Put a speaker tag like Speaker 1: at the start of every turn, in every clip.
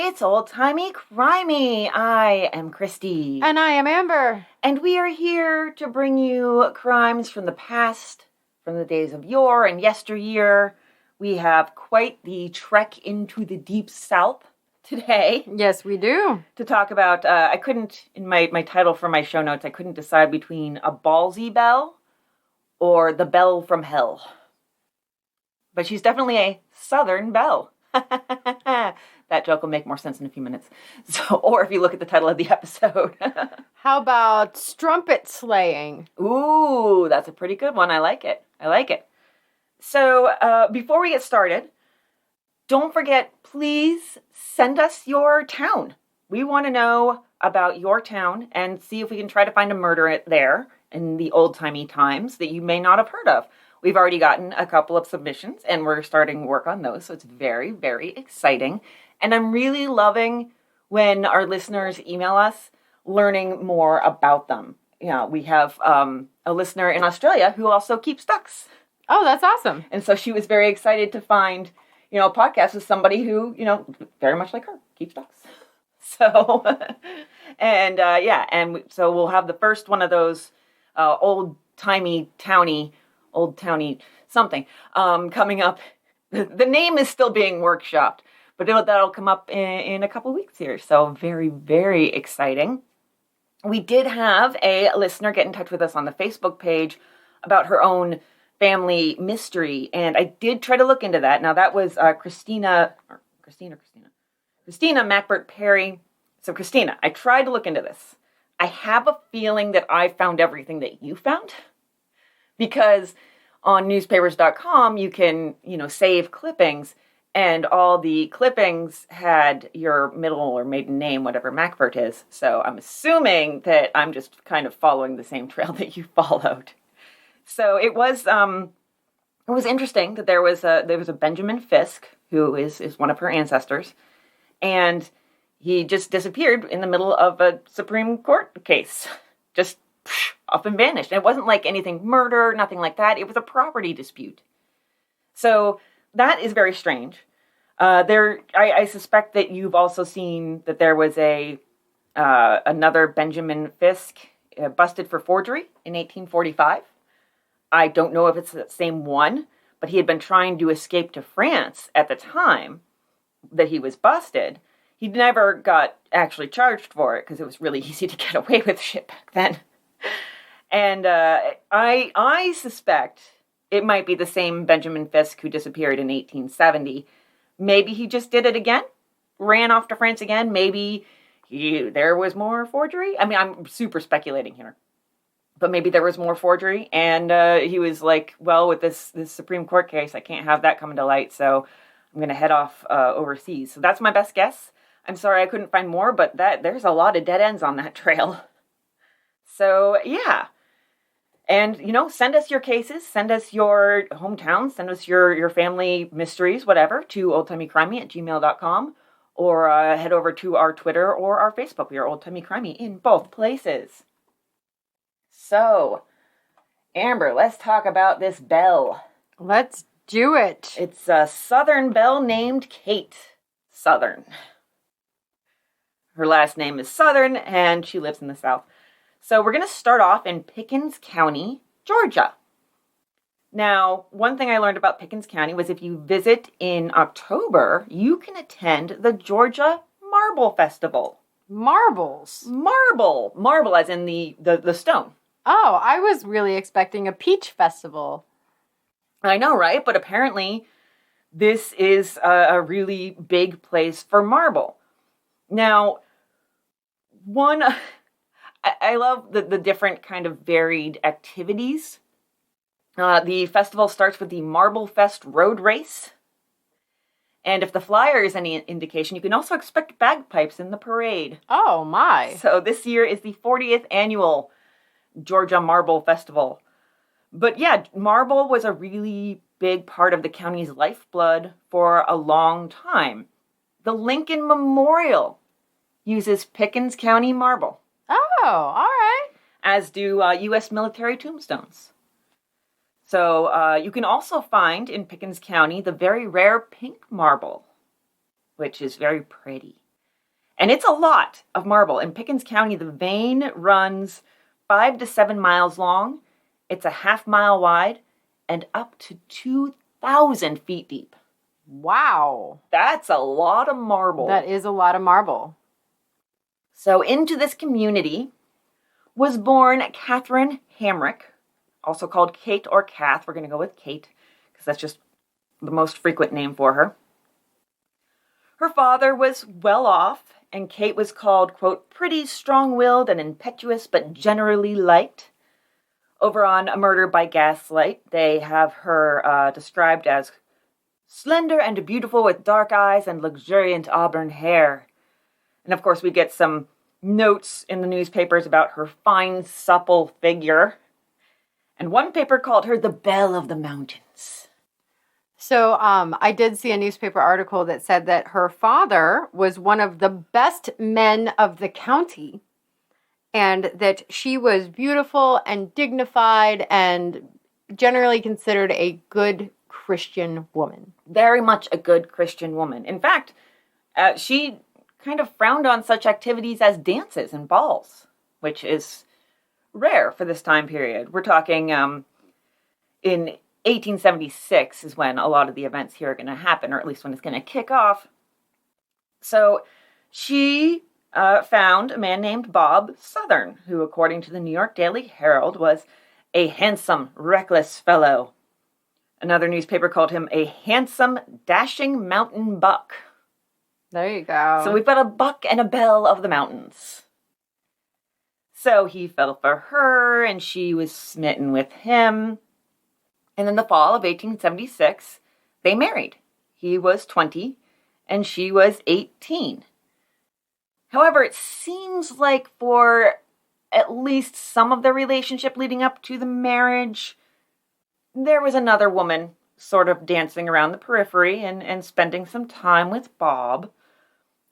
Speaker 1: It's Old-Timey Crimey. I am Christy.
Speaker 2: And I am Amber.
Speaker 1: And we are here to bring you crimes from the past, from the days of yore and yesteryear. We have quite the trek into the deep south today.
Speaker 2: Yes, we do.
Speaker 1: To talk about, I couldn't, in my title for my show notes, I couldn't decide between a ballsy belle or the belle from hell. But she's definitely a southern belle. That joke will make more sense in a few minutes. So, or if you look at the title of the episode.
Speaker 2: How about strumpet slaying?
Speaker 1: Ooh, that's a pretty good one. I like it. So, before we get started, don't forget, please send us your town. We want to know about your town and see if we can try to find a murder there in the old-timey times that you may not have heard of. We've already gotten a couple of submissions, and we're starting work on those, so it's very, very exciting. And I'm really loving when our listeners email us learning more about them. You know, we have a listener in Australia who also keeps ducks.
Speaker 2: Oh, that's awesome.
Speaker 1: And so she was very excited to find, a podcast with somebody who, very much like her, keeps ducks. So, so we'll have the first one of those old-timey towny something coming up. The name is still being workshopped, but that'll come up in a couple weeks here. So very, very exciting. We did have a listener get in touch with us on the Facebook page about her own family mystery, and I did try to look into that. Now that was Christina Macbert Perry. So Christina, I tried to look into this. I have a feeling that I found everything that you found, because on newspapers.com you can, save clippings, and all the clippings had your middle or maiden name, whatever Macbert is. So I'm assuming that I'm just kind of following the same trail that you followed. So it was interesting that there was a Benjamin Fisk, who is one of her ancestors, and he just disappeared in the middle of a Supreme Court case. Just up and vanished. And it wasn't like anything murder, nothing like that. It was a property dispute. So that is very strange. I suspect that you've also seen that there was another Benjamin Fisk busted for forgery in 1845. I don't know if it's the same one, but he had been trying to escape to France at the time that he was busted. He never got actually charged for it because it was really easy to get away with shit back then. And I suspect it might be the same Benjamin Fisk who disappeared in 1870. Maybe he just did it again, ran off to France again. Maybe there was more forgery. I mean, I'm super speculating here. But maybe there was more forgery, and he was like, well, with this Supreme Court case, I can't have that come to light, so I'm going to head off overseas. So that's my best guess. I'm sorry I couldn't find more, but there's a lot of dead ends on that trail. So, yeah. And, send us your cases, send us your hometown, send us your family mysteries, whatever, to oldtimeycrimey@gmail.com, or head over to our Twitter or our Facebook. We are Old-Timey Crimey in both places. So, Amber, let's talk about this belle.
Speaker 2: Let's do it.
Speaker 1: It's a southern belle named Kate Southern. Her last name is Southern, and she lives in the South. So we're going to start off in Pickens County, Georgia. Now, one thing I learned about Pickens County was if you visit in October, you can attend the Georgia Marble Festival.
Speaker 2: Marbles?
Speaker 1: Marble as in the stone.
Speaker 2: Oh, I was really expecting a peach festival.
Speaker 1: I know, right? But apparently this is a really big place for marble. Now, I love the different kind of varied activities. The festival starts with the Marble Fest Road Race. And if the flyer is any indication, you can also expect bagpipes in the parade.
Speaker 2: Oh, my.
Speaker 1: So this year is the 40th annual Georgia Marble Festival. But yeah, marble was a really big part of the county's lifeblood for a long time. The Lincoln Memorial uses Pickens County marble.
Speaker 2: Oh, all right.
Speaker 1: As do U.S. military tombstones. So you can also find in Pickens County the very rare pink marble, which is very pretty. And it's a lot of marble. In Pickens County, the vein runs 5 to 7 miles long. It's a half-mile wide and up to 2,000 feet deep.
Speaker 2: Wow.
Speaker 1: That's a lot of marble.
Speaker 2: That is a lot of marble.
Speaker 1: So into this community was born Catherine Hamrick, also called Kate or Kath. We're going to go with Kate because that's just the most frequent name for her. Her father was well off, and Kate was called, quote, pretty strong-willed and impetuous, but generally liked. Over on A Murder by Gaslight, they have her described as slender and beautiful with dark eyes and luxuriant auburn hair. And of course, we get some notes in the newspapers about her fine, supple figure. And one paper called her the Belle of the Mountains.
Speaker 2: So I did see a newspaper article that said that her father was one of the best men of the county and that she was beautiful and dignified and generally considered a good Christian woman.
Speaker 1: Very much a good Christian woman. In fact, she kind of frowned on such activities as dances and balls, which is rare for this time period. We're talking in 1876 is when a lot of the events here are going to happen, or at least when it's going to kick off. So she found a man named Bob Southern, who, according to the New York Daily Herald, was a handsome, reckless fellow. Another newspaper called him a handsome, dashing mountain buck.
Speaker 2: There you go.
Speaker 1: So we've got a buck and a belle of the mountains. So he fell for her, and she was smitten with him. And in the fall of 1876, they married. He was 20, and she was 18. However, it seems like for at least some of the relationship leading up to the marriage, there was another woman sort of dancing around the periphery and spending some time with Bob.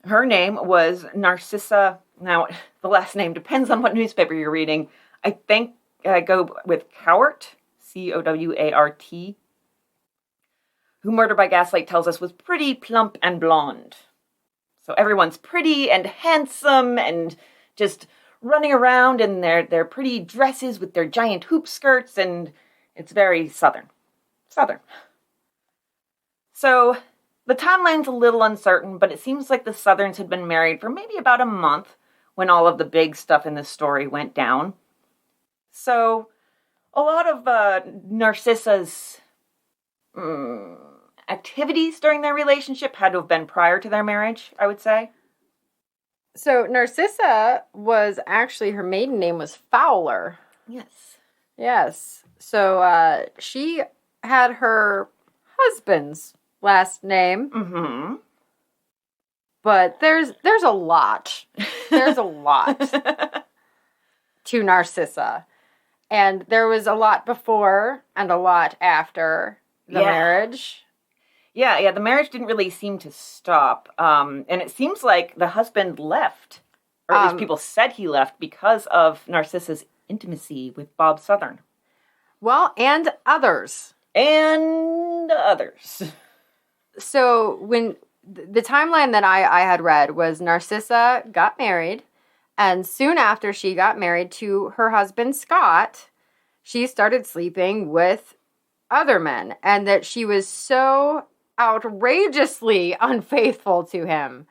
Speaker 1: Her name was Narcissa. Now, the last name depends on what newspaper you're reading. I think I go with Cowart, Cowart, who Murder by Gaslight tells us was pretty plump and blonde. So everyone's pretty and handsome and just running around in their pretty dresses with their giant hoop skirts, and it's very Southern. Southern. So the timeline's a little uncertain, but it seems like the Southerns had been married for maybe about a month when all of the big stuff in this story went down. So a lot of Narcissa's activities during their relationship had to have been prior to their marriage, I would say.
Speaker 2: So Narcissa was actually, her maiden name was Fowler.
Speaker 1: Yes.
Speaker 2: Yes. So she had her husband's last name.
Speaker 1: Mm-hmm.
Speaker 2: But there's a lot. There's a lot to Narcissa. And there was a lot before and a lot after the marriage.
Speaker 1: Yeah, the marriage didn't really seem to stop. And it seems like the husband left, or at least people said he left, because of Narcissa's intimacy with Bob Southern.
Speaker 2: Well, and others.
Speaker 1: And others.
Speaker 2: So when the timeline that I had read was Narcissa got married, and soon after she got married to her husband, Scott, she started sleeping with other men, and that she was so outrageously unfaithful to him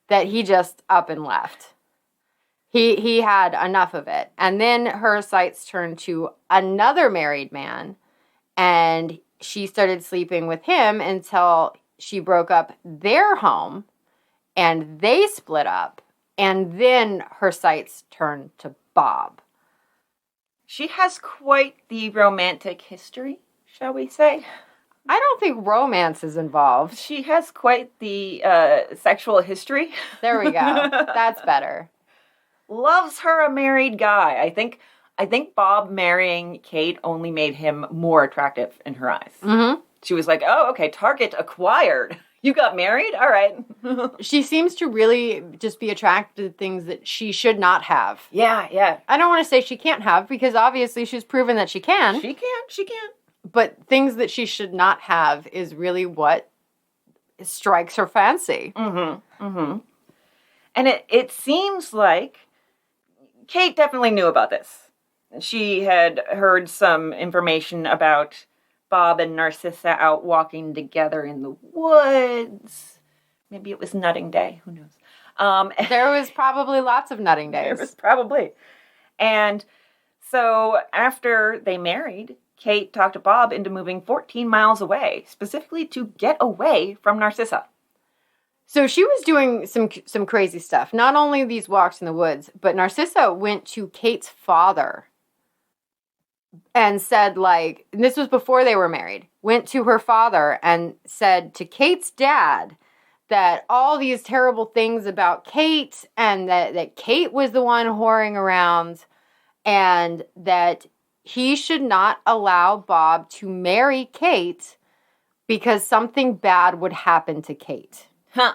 Speaker 2: that he just up and left. He had enough of it. And then her sights turned to another married man, and she started sleeping with him until she broke up their home, and they split up, and then her sights turned to Bob.
Speaker 1: She has quite the romantic history, shall we say?
Speaker 2: I don't think romance is involved.
Speaker 1: She has quite the sexual history.
Speaker 2: There we go. That's better.
Speaker 1: Loves her a married guy. I think Bob marrying Kate only made him more attractive in her eyes.
Speaker 2: Mm-hmm.
Speaker 1: She was like, oh, okay, target acquired. You got married? All right.
Speaker 2: She seems to really just be attracted to things that she should not have.
Speaker 1: Yeah.
Speaker 2: I don't want to say she can't have, because obviously she's proven that she can.
Speaker 1: She can.
Speaker 2: But things that she should not have is really what strikes her fancy.
Speaker 1: Mm-hmm. And it seems like Kate definitely knew about this. She had heard some information about Bob and Narcissa out walking together in the woods. Maybe it was nutting day. Who knows?
Speaker 2: There was probably lots of nutting days.
Speaker 1: There was probably. And so after they married, Kate talked Bob into moving 14 miles away, specifically to get away from Narcissa.
Speaker 2: So she was doing some crazy stuff. Not only these walks in the woods, but Narcissa went to Kate's father and said, like, and this was before they were married, went to her father and said to Kate's dad that all these terrible things about Kate and that Kate was the one whoring around and that he should not allow Bob to marry Kate because something bad would happen to Kate.
Speaker 1: Huh.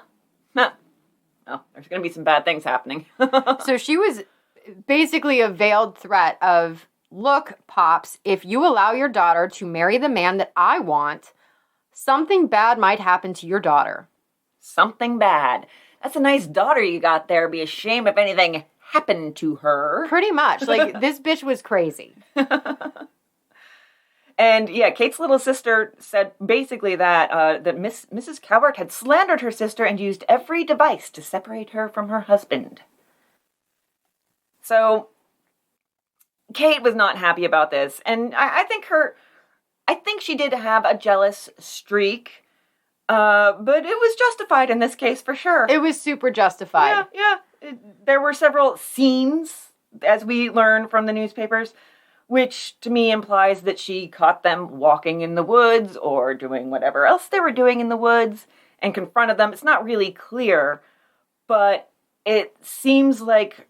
Speaker 1: Oh, there's going to be some bad things happening.
Speaker 2: So she was basically a veiled threat of, look, Pops, if you allow your daughter to marry the man that I want, something bad might happen to your daughter.
Speaker 1: Something bad. That's a nice daughter you got there. Be a shame if anything happened to her.
Speaker 2: Pretty much. Like, this bitch was crazy.
Speaker 1: And yeah, Kate's little sister said basically that Mrs. Cowart had slandered her sister and used every device to separate her from her husband. So Kate was not happy about this, and I think she did have a jealous streak, but it was justified in this case for sure.
Speaker 2: It was super justified.
Speaker 1: Yeah. There were several scenes, as we learn from the newspapers, which to me implies that she caught them walking in the woods or doing whatever else they were doing in the woods and confronted them. It's not really clear, but it seems like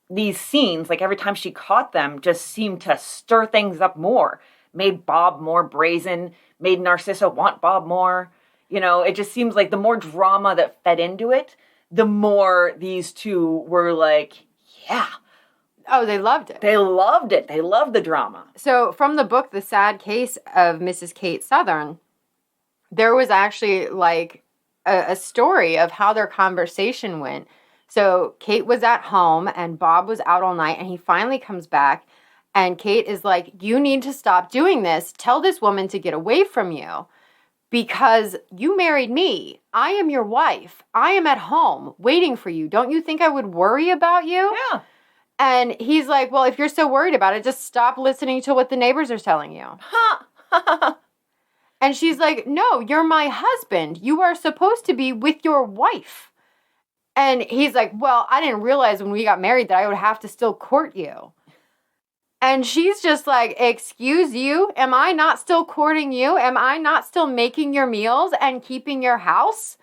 Speaker 1: these scenes, like every time she caught them, just seemed to stir things up more. Made Bob more brazen, made Narcissa want Bob more. You know, it just seems like the more drama that fed into it, the more these two were like, yeah.
Speaker 2: Oh, they loved it.
Speaker 1: They loved it. They loved the drama.
Speaker 2: So from the book, The Sad Case of Mrs. Kate Southern, there was actually like a story of how their conversation went. So Kate was at home and Bob was out all night and he finally comes back and Kate is like, you need to stop doing this. Tell this woman to get away from you because you married me. I am your wife. I am at home waiting for you. Don't you think I would worry about you?
Speaker 1: Yeah.
Speaker 2: And he's like, well, if you're so worried about it, just stop listening to what the neighbors are telling you. And she's like, no, you're my husband. You are supposed to be with your wife. And he's like, well, I didn't realize when we got married that I would have to still court you. And she's just like, excuse you? Am I not still courting you? Am I not still making your meals and keeping your house?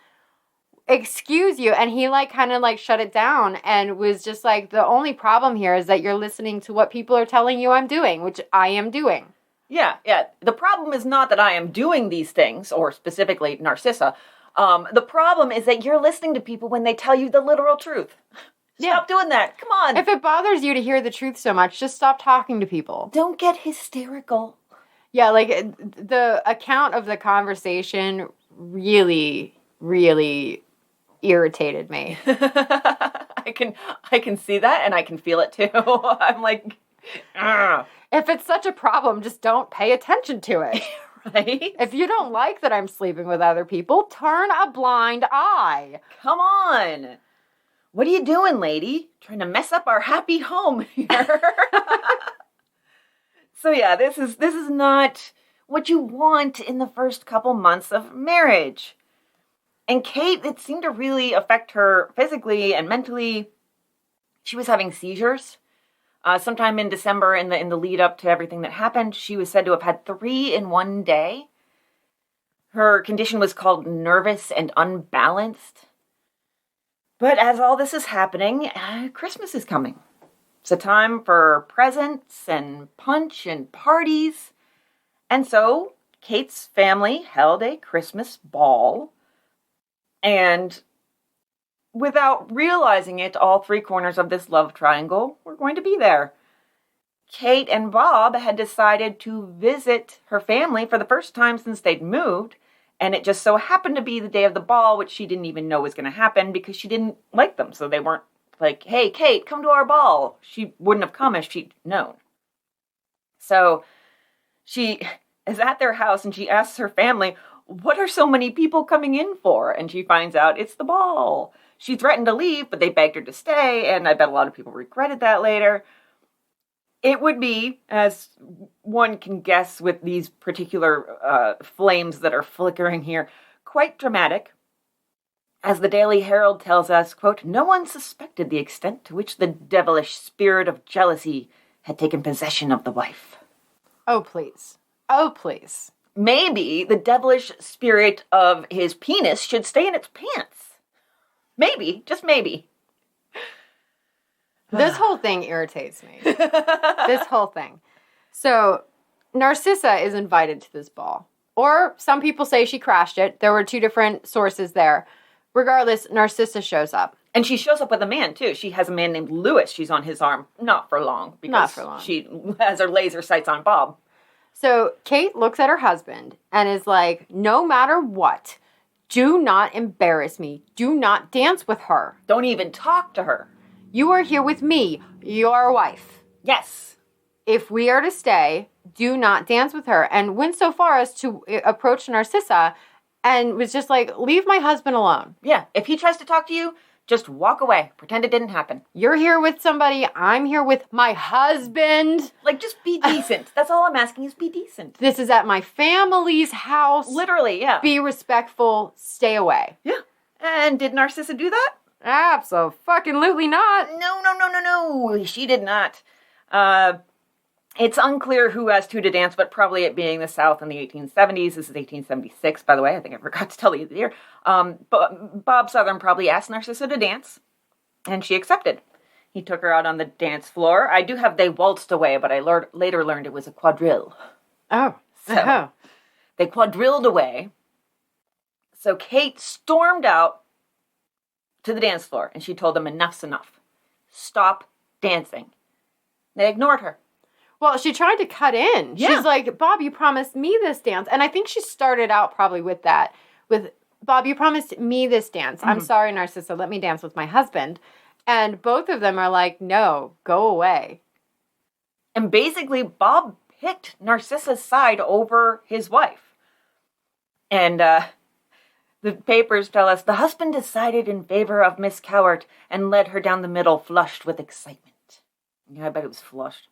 Speaker 2: Excuse you. And he like kind of like shut it down and was just like, the only problem here is that you're listening to what people are telling you I'm doing, which I am doing.
Speaker 1: Yeah. The problem is not that I am doing these things, or specifically Narcissa. The problem is that you're listening to people when they tell you the literal truth. Stop doing that. Come on.
Speaker 2: If it bothers you to hear the truth so much, just stop talking to people.
Speaker 1: Don't get hysterical.
Speaker 2: Yeah, like the account of the conversation really, really irritated me.
Speaker 1: I can see that and I can feel it too. I'm like, ugh.
Speaker 2: If it's such a problem, just don't pay attention to it.
Speaker 1: Right?
Speaker 2: If you don't like that I'm sleeping with other people, turn a blind eye.
Speaker 1: Come on. What are you doing, lady? Trying to mess up our happy home here. So yeah, this is not what you want in the first couple months of marriage. And Kate, it seemed to really affect her physically and mentally. She was having seizures. Sometime in December, in the lead up to everything that happened, she was said to have had 3 in one day. Her condition was called nervous and unbalanced. But as all this is happening, Christmas is coming. It's a time for presents and punch and parties. And so Kate's family held a Christmas ball. And without realizing it, all 3 corners of this love triangle were going to be there. Kate and Bob had decided to visit her family for the first time since they'd moved And it just so happened to be the day of the ball, which she didn't even know was going to happen because she didn't like them. So they weren't like, hey, Kate, come to our ball. She wouldn't have come if she'd known. So she is at their house and she asks her family, what are so many people coming in for? And she finds out it's the ball. She threatened to leave, but they begged her to stay. And I bet a lot of people regretted that later. It would be, as one can guess with these particular flames that are flickering here, quite dramatic. As the Daily Herald tells us, quote, no one suspected the extent to which the devilish spirit of jealousy had taken possession of the wife.
Speaker 2: Oh, please. Oh, please.
Speaker 1: Maybe the devilish spirit of his penis should stay in its pants. Maybe, just maybe.
Speaker 2: This whole thing irritates me. This whole thing. So, Narcissa is invited to this ball. Or some people say she crashed it. There were two different sources there. Regardless, Narcissa shows up.
Speaker 1: And she shows up with a man, too. She has a man named Lewis. She's on his arm. Not for long. Because she has her laser sights on Bob.
Speaker 2: So, Kate looks at her husband and is like, no matter what, do not embarrass me. Do not dance with her.
Speaker 1: Don't even talk to her.
Speaker 2: You are here with me, your wife.
Speaker 1: Yes.
Speaker 2: If we are to stay, do not dance with her. And went so far as to approach Narcissa and was just like, leave my husband alone.
Speaker 1: Yeah, if he tries to talk to you, just walk away. Pretend it didn't happen.
Speaker 2: You're here with somebody. I'm here with my husband.
Speaker 1: Like, just be decent. That's all I'm asking is be decent.
Speaker 2: This is at my family's house.
Speaker 1: Literally, yeah.
Speaker 2: Be respectful. Stay away.
Speaker 1: Yeah. And did Narcissa do that?
Speaker 2: Absolutely not.
Speaker 1: No. She did not. It's unclear who asked who to dance, but probably it being the South in the 1870s. This is 1876, by the way. I think I forgot to tell you the year. But Bob Southern probably asked Narcissa to dance, and she accepted. He took her out on the dance floor. I do have they waltzed away, but I later learned it was a quadrille.
Speaker 2: Oh.
Speaker 1: So they quadrilled away. So Kate stormed out to the dance floor, and she told them enough's enough. Stop dancing. They ignored her.
Speaker 2: Well, she tried to cut in.
Speaker 1: Yeah.
Speaker 2: She's like, Bob, you promised me this dance. And I think she started out probably with that. With, Bob, you promised me this dance. Mm-hmm. I'm sorry, Narcissa, let me dance with my husband. And both of them are like, no, go away.
Speaker 1: And basically, Bob picked Narcissa's side over his wife. And the papers tell us the husband decided in favor of Miss Cowart and led her down the middle, flushed with excitement. Yeah, I bet it was flushed.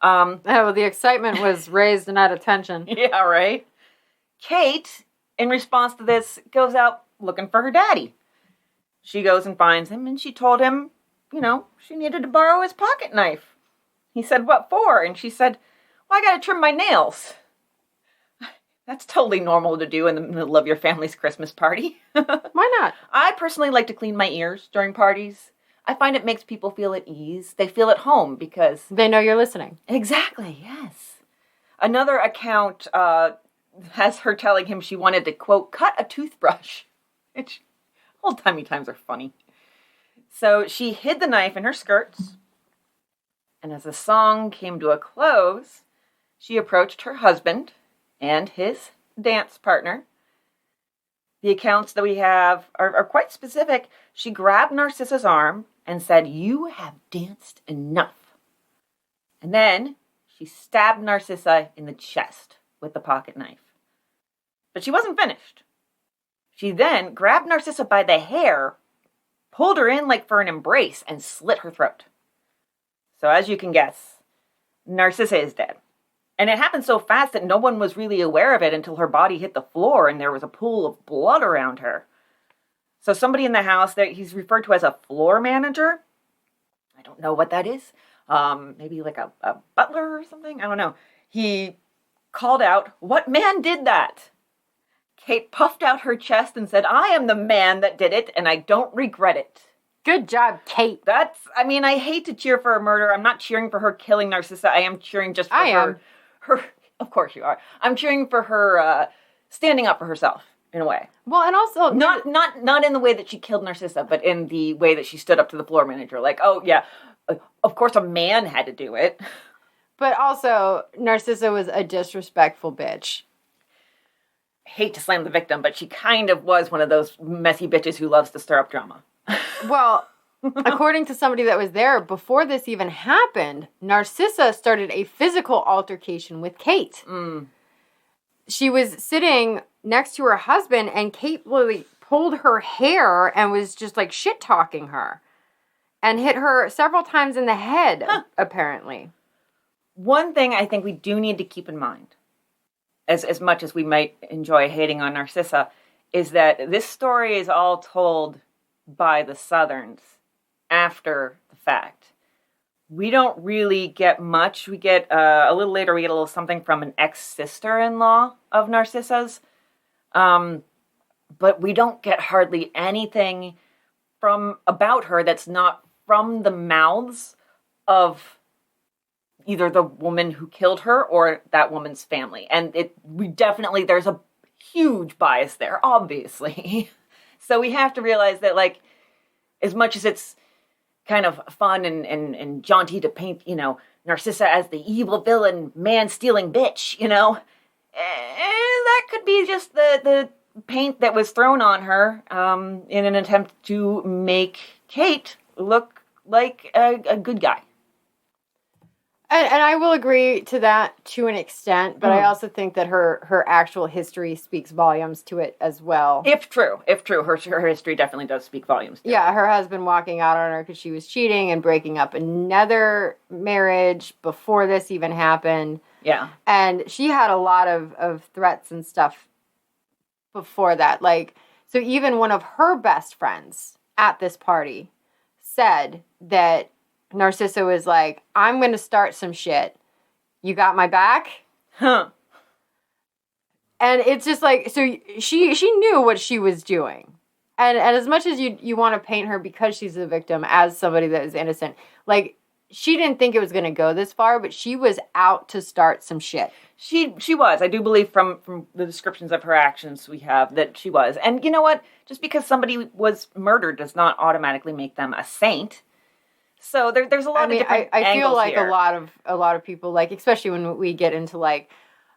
Speaker 2: The excitement was raised and at attention.
Speaker 1: Yeah, right? Kate, in response to this, goes out looking for her daddy. She goes and finds him, and she told him, she needed to borrow his pocket knife. He said, what for? And she said, well, I gotta trim my nails. That's totally normal to do in the middle of your family's Christmas party.
Speaker 2: Why not?
Speaker 1: I personally like to clean my ears during parties. I find it makes people feel at ease. They feel at home because
Speaker 2: they know you're listening.
Speaker 1: Exactly, yes. Another account has her telling him she wanted to, quote, cut a toothbrush. Which, old-timey times are funny. So she hid the knife in her skirts. And as the song came to a close, she approached her husband and his dance partner. The accounts that we have are quite specific. She grabbed Narcissa's arm and said, you have danced enough. And then she stabbed Narcissa in the chest with the pocket knife. But she wasn't finished. She then grabbed Narcissa by the hair, pulled her in like for an embrace, and slit her throat. So as you can guess, Narcissa is dead. And it happened so fast that no one was really aware of it until her body hit the floor and there was a pool of blood around her. So somebody in the house, he's referred to as a floor manager. I don't know what that is. Maybe like a butler or something. I don't know. He called out, what man did that? Kate puffed out her chest and said, I am the man that did it and I don't regret it.
Speaker 2: Good job, Kate.
Speaker 1: I hate to cheer for a murder. I'm not cheering for her killing Narcissa. I am cheering just for her. Of course you are. I'm cheering for her standing up for herself in a way.
Speaker 2: Well, and also
Speaker 1: not in the way that she killed Narcissa, but in the way that she stood up to the floor manager. Like, oh yeah, of course a man had to do it.
Speaker 2: But also Narcissa was a disrespectful bitch.
Speaker 1: hate to slam the victim, but she kind of was one of those messy bitches who loves to stir up drama.
Speaker 2: Well, according to somebody that was there, before this even happened, Narcissa started a physical altercation with Kate. She was sitting next to her husband, and Kate literally pulled her hair and was just like shit-talking her and hit her several times in the head, apparently.
Speaker 1: One thing I think we do need to keep in mind, as much as we might enjoy hating on Narcissa, is that this story is all told by the Southerns after the fact. We don't really get much. We get, a little later, we get a little something from an ex-sister-in-law of Narcissa's. But we don't get hardly anything about her that's not from the mouths of either the woman who killed her or that woman's family. And there's a huge bias there, obviously. So we have to realize that, like, as much as it's kind of fun and jaunty to paint, Narcissa as the evil villain, man-stealing bitch, that could be just the paint that was thrown on her in an attempt to make Kate look like a good guy.
Speaker 2: And I will agree to that to an extent, but I also think that her actual history speaks volumes to it as well.
Speaker 1: If true, her history definitely does speak volumes.
Speaker 2: Yeah, her husband walking out on her because she was cheating and breaking up another marriage before this even happened.
Speaker 1: Yeah.
Speaker 2: And she had a lot of threats and stuff before that. Like, so even one of her best friends at this party said that Narcissa was like, I'm going to start some shit. You got my back?
Speaker 1: Huh.
Speaker 2: And it's just like, so she knew what she was doing. And as much as you want to paint her because she's a victim as somebody that is innocent, like, she didn't think it was going to go this far, but she was out to start some shit.
Speaker 1: She was. I do believe from the descriptions of her actions we have that she was. And you know what? Just because somebody was murdered does not automatically make them a saint. So there's a lot of different
Speaker 2: I feel
Speaker 1: angles
Speaker 2: like
Speaker 1: here.
Speaker 2: a lot of people, like, especially when we get into like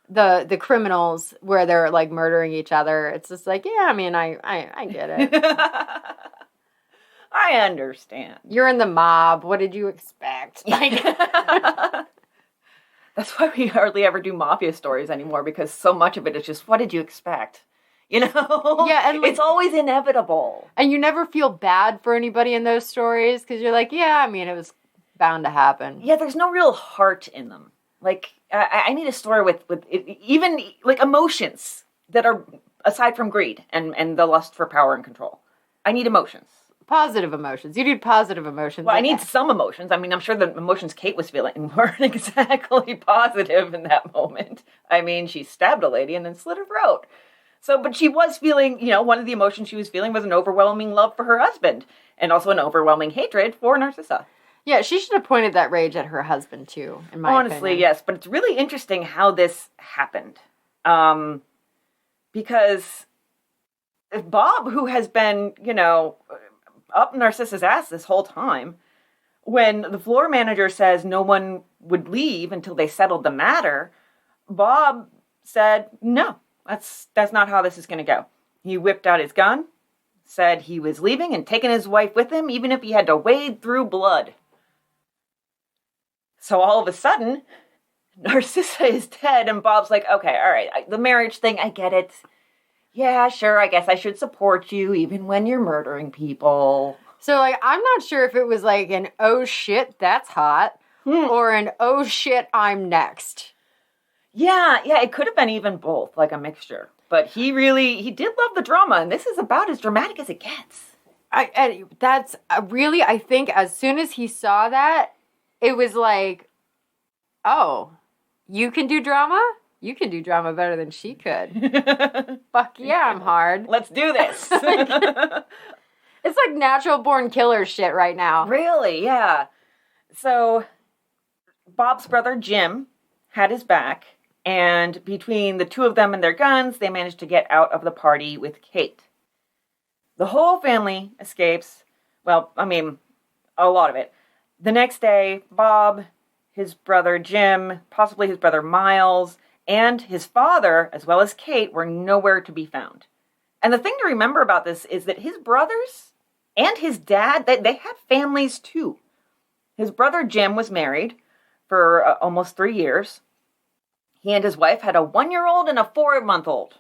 Speaker 2: the criminals where they're like murdering each other, it's just like, yeah, I mean, I get it.
Speaker 1: I understand.
Speaker 2: You're in the mob. What did you expect? Like,
Speaker 1: that's why we hardly ever do mafia stories anymore, because so much of it is just, what did you expect?
Speaker 2: Yeah, and like,
Speaker 1: it's always inevitable.
Speaker 2: And you never feel bad for anybody in those stories because you're like, yeah, I mean, it was bound to happen.
Speaker 1: Yeah, there's no real heart in them. Like, I need a story with even like emotions that are aside from greed and the lust for power and control. I need emotions.
Speaker 2: Positive emotions. You need positive emotions.
Speaker 1: Well, I need some emotions. I mean, I'm sure the emotions Kate was feeling weren't exactly positive in that moment. I mean, she stabbed a lady and then slit her throat. So, but she was feeling, one of the emotions she was feeling was an overwhelming love for her husband and also an overwhelming hatred for Narcissa.
Speaker 2: Yeah, she should have pointed that rage at her husband too, in my opinion. Honestly,
Speaker 1: yes. But it's really interesting how this happened. Because Bob, who has been, up Narcissa's ass this whole time, when the floor manager says no one would leave until they settled the matter, Bob said, no, that's not how this is going to go. He whipped out his gun, said he was leaving and taking his wife with him, even if he had to wade through blood. So all of a sudden, Narcissa is dead, and Bob's like, okay, all right, the marriage thing, I get it. Yeah, sure, I guess I should support you even when you're murdering people.
Speaker 2: So, like, I'm not sure if it was like an, oh shit, that's hot, or an, oh shit, I'm next. Yeah,
Speaker 1: it could have been even both, like a mixture. But he did love the drama, and this is about as dramatic as it gets.
Speaker 2: That's really, I think, as soon as he saw that, it was like, oh, you can do drama? You can do drama better than she could. Fuck yeah, I'm hard.
Speaker 1: Let's do this.
Speaker 2: It's like natural born killer shit right now.
Speaker 1: Really, yeah. So, Bob's brother, Jim, had his back, and between the two of them and their guns, they managed to get out of the party with Kate. The whole family escapes. Well, I mean, a lot of it. The next day, Bob, his brother Jim, possibly his brother Miles, and his father, as well as Kate, were nowhere to be found. And the thing to remember about this is that his brothers and his dad, they had families too. His brother Jim was married for almost 3 years. He and his wife had a 1-year-old and a 4-month-old.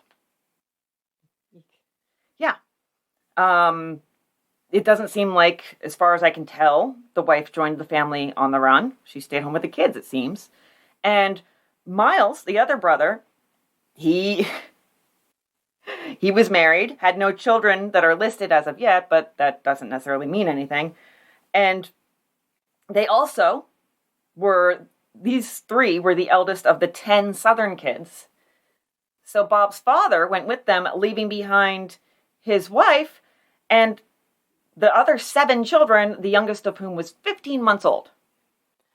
Speaker 1: Yeah. It doesn't seem like, as far as I can tell, the wife joined the family on the run. She stayed home with the kids, it seems. And Miles, the other brother, he was married, had no children that are listed as of yet, but that doesn't necessarily mean anything. And they also these 3 were the eldest of the 10 Southern kids. So Bob's father went with them, leaving behind his wife and the other 7 children, the youngest of whom was 15 months old.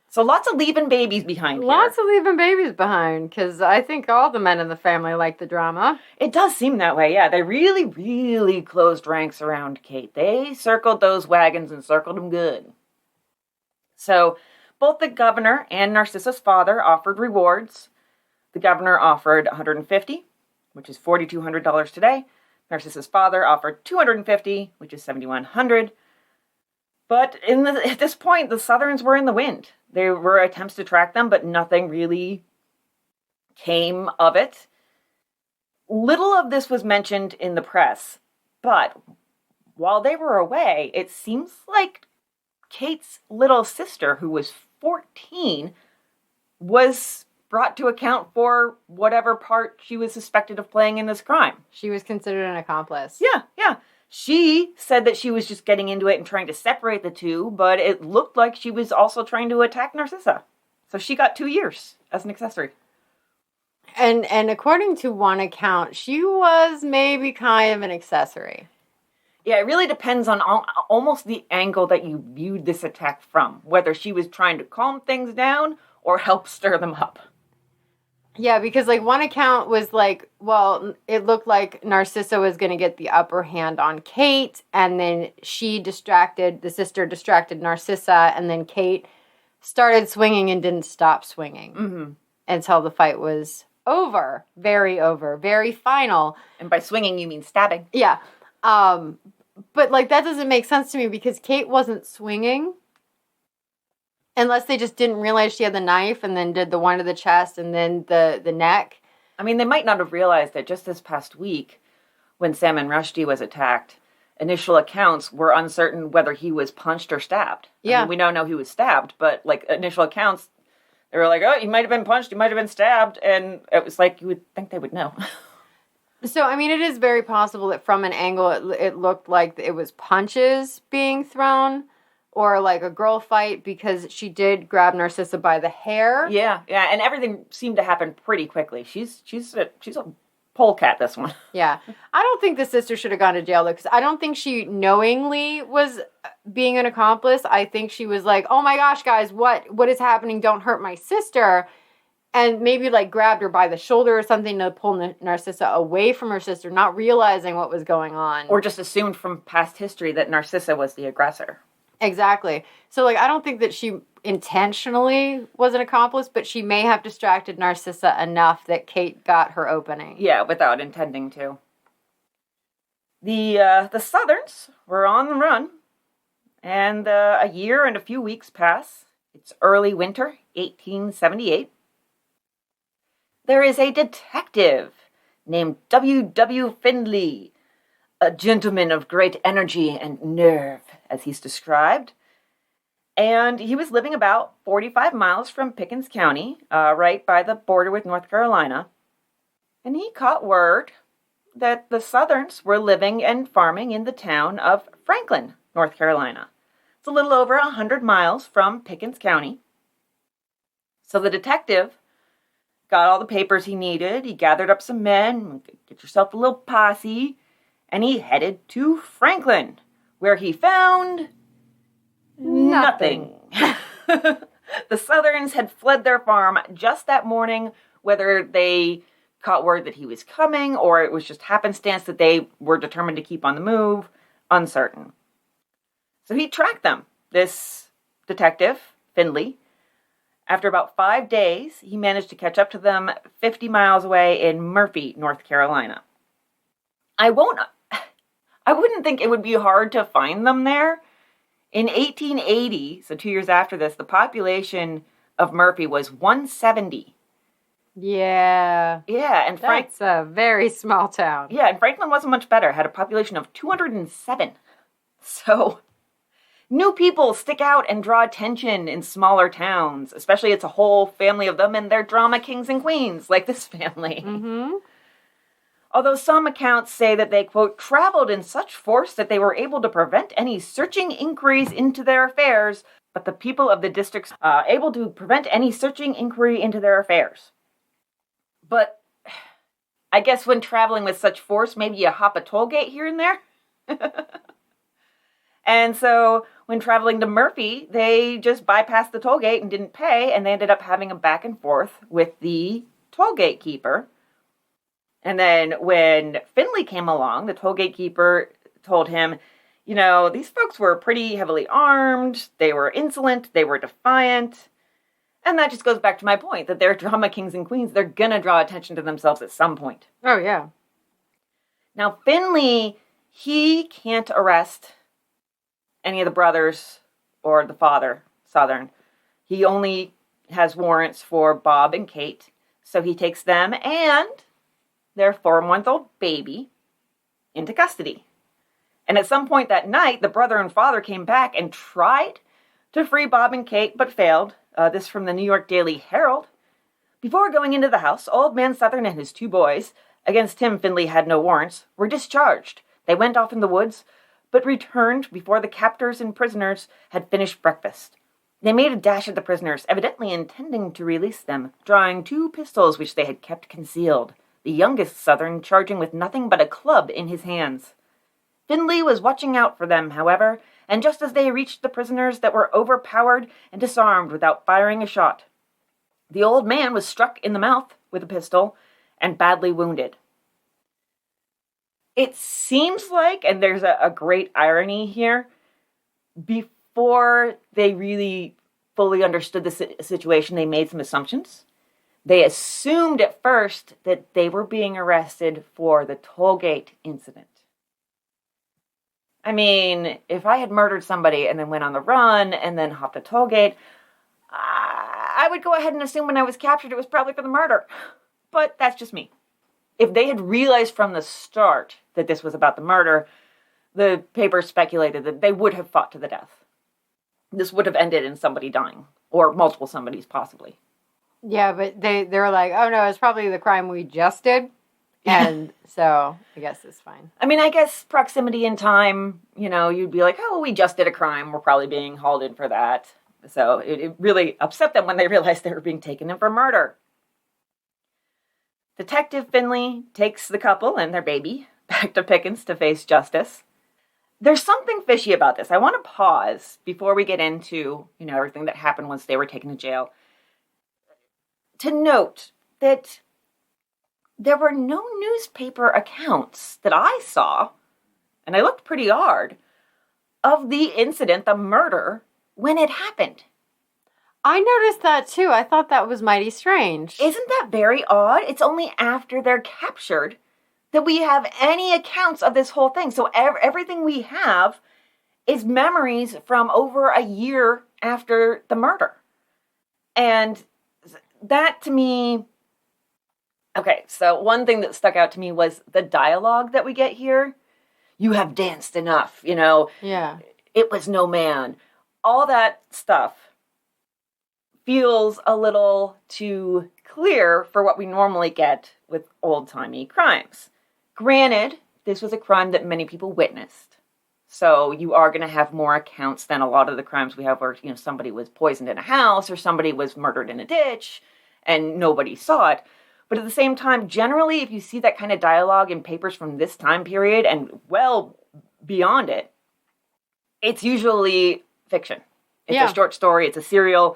Speaker 1: So lots of leaving babies behind here.
Speaker 2: Lots of leaving babies behind, because I think all the men in the family like the drama.
Speaker 1: It does seem that way, yeah. They really, really closed ranks around Kate. They circled those wagons and circled them good. So both the governor and Narcissa's father offered rewards. The governor offered $150, which is $4,200 today. Narcissa's father offered $250, which is $7,100. But at this point, the Southerns were in the wind. There were attempts to track them, but nothing really came of it. Little of this was mentioned in the press, but while they were away, it seems like Kate's little sister, who was 14, was brought to account for whatever part she was suspected of playing in this crime.
Speaker 2: She was considered an accomplice.
Speaker 1: Yeah. She said that she was just getting into it and trying to separate the two, but it looked like she was also trying to attack Narcissa. So she got 2 years as an accessory.
Speaker 2: And according to one account, she was maybe kind of an accessory.
Speaker 1: Yeah, it really depends on almost the angle that you viewed this attack from, whether she was trying to calm things down or help stir them up.
Speaker 2: Yeah, because one account was it looked like Narcissa was going to get the upper hand on Kate, and then the sister distracted Narcissa, and then Kate started swinging and didn't stop swinging until the fight was over, very final.
Speaker 1: And by swinging, you mean stabbing.
Speaker 2: Yeah. But that doesn't make sense to me because Kate wasn't swinging. Unless they just didn't realize she had the knife and then did the one to the chest and then the neck.
Speaker 1: I mean, they might not have realized that just this past week, when Salman Rushdie was attacked, initial accounts were uncertain whether he was punched or stabbed.
Speaker 2: Yeah.
Speaker 1: I mean, we now know he was stabbed, but initial accounts, they were like, oh, he might have been punched, he might have been stabbed, and it was like, you would think they would know.
Speaker 2: So, I mean, it is very possible that from an angle it looked like it was punches being thrown. Or a girl fight, because she did grab Narcissa by the hair.
Speaker 1: Yeah, and everything seemed to happen pretty quickly. She's a polecat, this one.
Speaker 2: Yeah. I don't think the sister should have gone to jail, because I don't think she knowingly was being an accomplice. I think she was like, oh my gosh, guys, what is happening? Don't hurt my sister. And maybe grabbed her by the shoulder or something to pull Narcissa away from her sister, not realizing what was going on.
Speaker 1: Or just assumed from past history that Narcissa was the aggressor.
Speaker 2: Exactly. So, I don't think that she intentionally was an accomplice, but she may have distracted Narcissa enough that Kate got her opening.
Speaker 1: Yeah, without intending to. The Southerns were on the run, and a year and a few weeks pass. It's early winter, 1878. There is a detective named W.W. Findley, a gentleman of great energy and nerve, as he's described. And he was living about 45 miles from Pickens County, right by the border with North Carolina. And he caught word that the Southerns were living and farming in the town of Franklin, North Carolina. It's a little over 100 miles from Pickens County. So the detective got all the papers he needed. He gathered up some men, get yourself a little posse, and he headed to Franklin, where he found nothing. The Southerns had fled their farm just that morning, whether they caught word that he was coming or it was just happenstance that they were determined to keep on the move, uncertain. So he tracked them, this detective, Findley, After about 5 days, he managed to catch up to them 50 miles away in Murphy, North Carolina. I wouldn't think it would be hard to find them there. In 1880, so 2 years after this, the population of Murphy was 170.
Speaker 2: Yeah.
Speaker 1: Yeah, and
Speaker 2: That's a very small town.
Speaker 1: Yeah, and Franklin wasn't much better. Had a population of 207. So, new people stick out and draw attention in smaller towns, especially it's a whole family of them and they're drama kings and queens, like this family.
Speaker 2: Mm-hmm.
Speaker 1: Although some accounts say that they, quote, traveled in such force that they were able to prevent any searching inquiries into their affairs, but the people of the districts able to prevent any searching inquiry into their affairs. But I guess when traveling with such force, maybe you hop a toll gate here and there. And so when traveling to Murphy, they just bypassed the toll gate and didn't pay, and they ended up having a back and forth with the toll gate keeper. And then when Finley came along, the toll gate keeper told him, you know, these folks were pretty heavily armed, they were insolent, they were defiant. And that just goes back to my point, that they're drama kings and queens. They're going to draw attention to themselves at some point.
Speaker 2: Oh, yeah.
Speaker 1: Now, Finley, he can't arrest any of the brothers or the father, Southern. He only has warrants for Bob and Kate. So he takes them and their 4-month-old baby into custody. And at some point that night, the brother and father came back and tried to free Bob and Kate, but failed. This from the New York Daily Herald. Before going into the house, Old Man Southern and his 2 boys, against him Finley had no warrants, were discharged. They went off in the woods, but returned before the captors and prisoners had finished breakfast. They made a dash at the prisoners, evidently intending to release them, drawing 2 pistols which they had kept concealed, the youngest Southern charging with nothing but a club in his hands. Finley was watching out for them, however, and just as they reached the prisoners that were overpowered and disarmed without firing a shot, the old man was struck in the mouth with a pistol and badly wounded. It seems like, and there's a great irony here, before they really fully understood the situation, they made some assumptions. They assumed at first that they were being arrested for the toll gate incident. I mean, if I had murdered somebody and then went on the run and then hopped a toll gate, I would go ahead and assume when I was captured it was probably for the murder. But that's just me. If they had realized from the start that this was about the murder, the paper speculated that they would have fought to the death. This would have ended in somebody dying, or multiple somebodies possibly.
Speaker 2: Yeah, but they were like, oh no, it's probably the crime we just did. And so I guess it's fine.
Speaker 1: I mean, I guess proximity in time, you know, you'd be like, oh, we just did a crime. We're probably being hauled in for that. So it really upset them when they realized they were being taken in for murder. Detective Finley takes the couple and their baby back to Pickens to face justice. There's something fishy about this. I want to pause before we get into, you know, everything that happened once they were taken to jail, to note that there were no newspaper accounts that I saw, and I looked pretty hard, of the incident, the murder, when it happened.
Speaker 2: I noticed that too. I thought that was mighty strange.
Speaker 1: Isn't that very odd? It's only after they're captured that we have any accounts of this whole thing. So everything we have is memories from over a year after the murder. And that to me... Okay, so one thing that stuck out to me was the dialogue that we get here. You have danced enough, you know.
Speaker 2: Yeah.
Speaker 1: It was no man. All that stuff feels a little too clear for what we normally get with old-timey crimes. Granted, this was a crime that many people witnessed. So you are going to have more accounts than a lot of the crimes we have where, you know, somebody was poisoned in a house or somebody was murdered in a ditch and nobody saw it. But at the same time, generally, if you see that kind of dialogue in papers from this time period and well beyond it, it's usually fiction. It's a short story, it's a serial,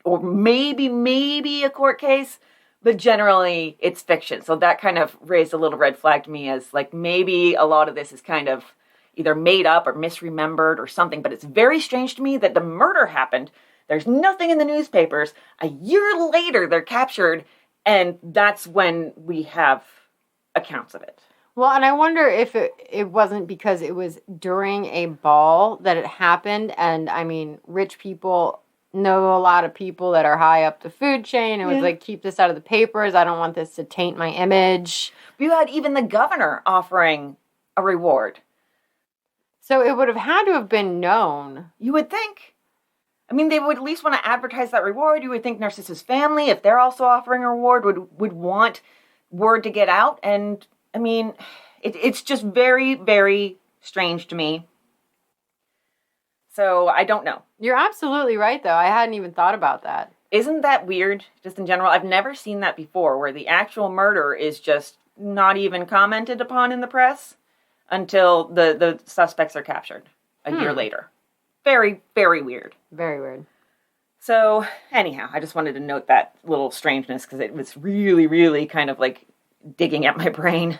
Speaker 1: or maybe a court case, but generally it's fiction. So that kind of raised a little red flag to me as like maybe a lot of this is kind of either made up or misremembered or something. But it's very strange to me that the murder happened There's nothing in the newspapers. A year later, they're captured, and that's when we have accounts of it.
Speaker 2: Well, and I wonder if it wasn't because it was during a ball that it happened. And, I mean, rich people know a lot of people that are high up the food chain. It was like, keep this out of the papers. I don't want this to taint my image.
Speaker 1: You had even the governor offering a reward.
Speaker 2: So it would have had to have been known.
Speaker 1: You would think. I mean, they would at least want to advertise that reward. You would think Narcissa's family, if they're also offering a reward, would want word to get out. And, I mean, it's just very, very strange to me. So, I don't know.
Speaker 2: You're absolutely right, though. I hadn't even thought about that.
Speaker 1: Isn't that weird, just in general? I've never seen that before, where the actual murder is just not even commented upon in the press until the suspects are captured a year later. Very, very weird.
Speaker 2: Very weird.
Speaker 1: So, anyhow, I just wanted to note that little strangeness because it was really, really kind of like digging at my brain.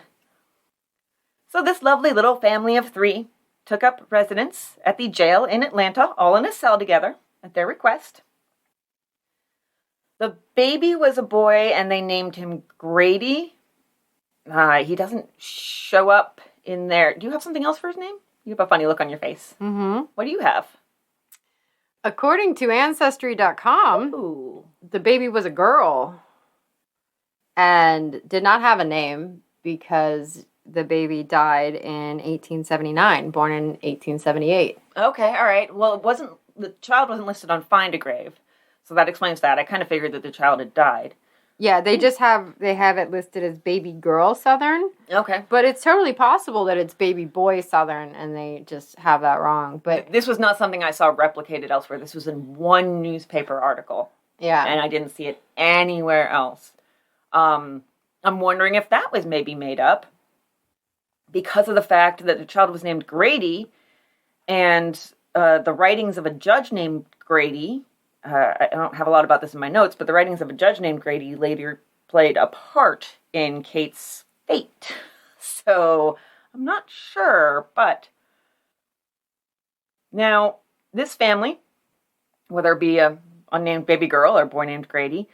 Speaker 1: So this lovely little family of 3 took up residence at the jail in Atlanta, all in a cell together, at their request. The baby was a boy, and they named him Grady. He doesn't show up in there. Do you have something else for his name? You have a funny look on your face.
Speaker 2: Mm-hmm.
Speaker 1: What do you have?
Speaker 2: According to Ancestry.com, the baby was a girl and did not have a name because the baby died in 1879, born in 1878.
Speaker 1: Okay, all right. Well, the child wasn't listed on Find a Grave, so that explains that. I kind of figured that the child had died.
Speaker 2: Yeah, they have it listed as baby girl Southern.
Speaker 1: Okay.
Speaker 2: But it's totally possible that it's baby boy Southern and they just have that wrong. But
Speaker 1: this was not something I saw replicated elsewhere. This was in one newspaper article.
Speaker 2: Yeah.
Speaker 1: And I didn't see it anywhere else. I'm wondering if that was maybe made up because of the fact that the child was named Grady and the writings of a judge named Grady. I don't have a lot about this in my notes, but the writings of a judge named Grady later played a part in Kate's fate. So, I'm not sure, but... Now, this family, whether it be a unnamed baby girl or a boy named Grady,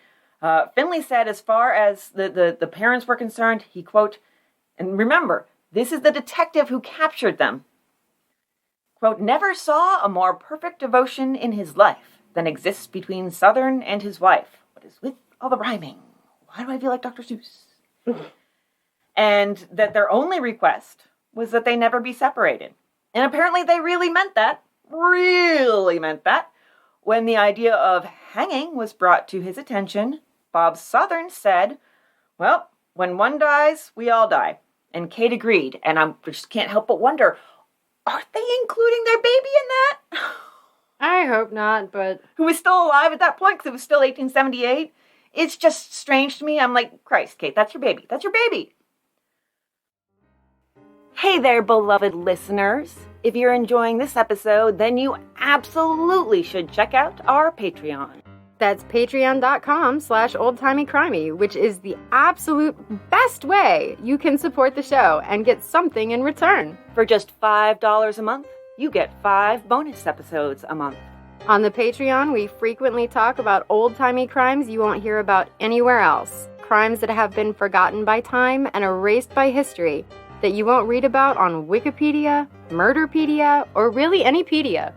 Speaker 1: Finley said as far as the parents were concerned, he, quote, and remember, this is the detective who captured them, quote, never saw a more perfect devotion in his life than exists between Southern and his wife. What is with all the rhyming? Why do I feel like Dr. Seuss? And that their only request was that they never be separated. And apparently they really meant that. When the idea of hanging was brought to his attention, Bob Southern said, well, when one dies, we all die. And Kate agreed. And I just can't help but wonder, are they including their baby in that?
Speaker 2: I hope not, but...
Speaker 1: Who was still alive at that point, because it was still 1878. It's just strange to me. I'm like, Christ, Kate, that's your baby. That's your baby. Hey there, beloved listeners. If you're enjoying this episode, then you absolutely should check out our Patreon.
Speaker 2: That's patreon.com/oldtimeycrimey, which is the absolute best way you can support the show and get something in return.
Speaker 1: For just $5 a month, you get 5 bonus episodes a month.
Speaker 2: On the Patreon, we frequently talk about old-timey crimes you won't hear about anywhere else. Crimes that have been forgotten by time and erased by history that you won't read about on Wikipedia, Murderpedia, or really any pedia.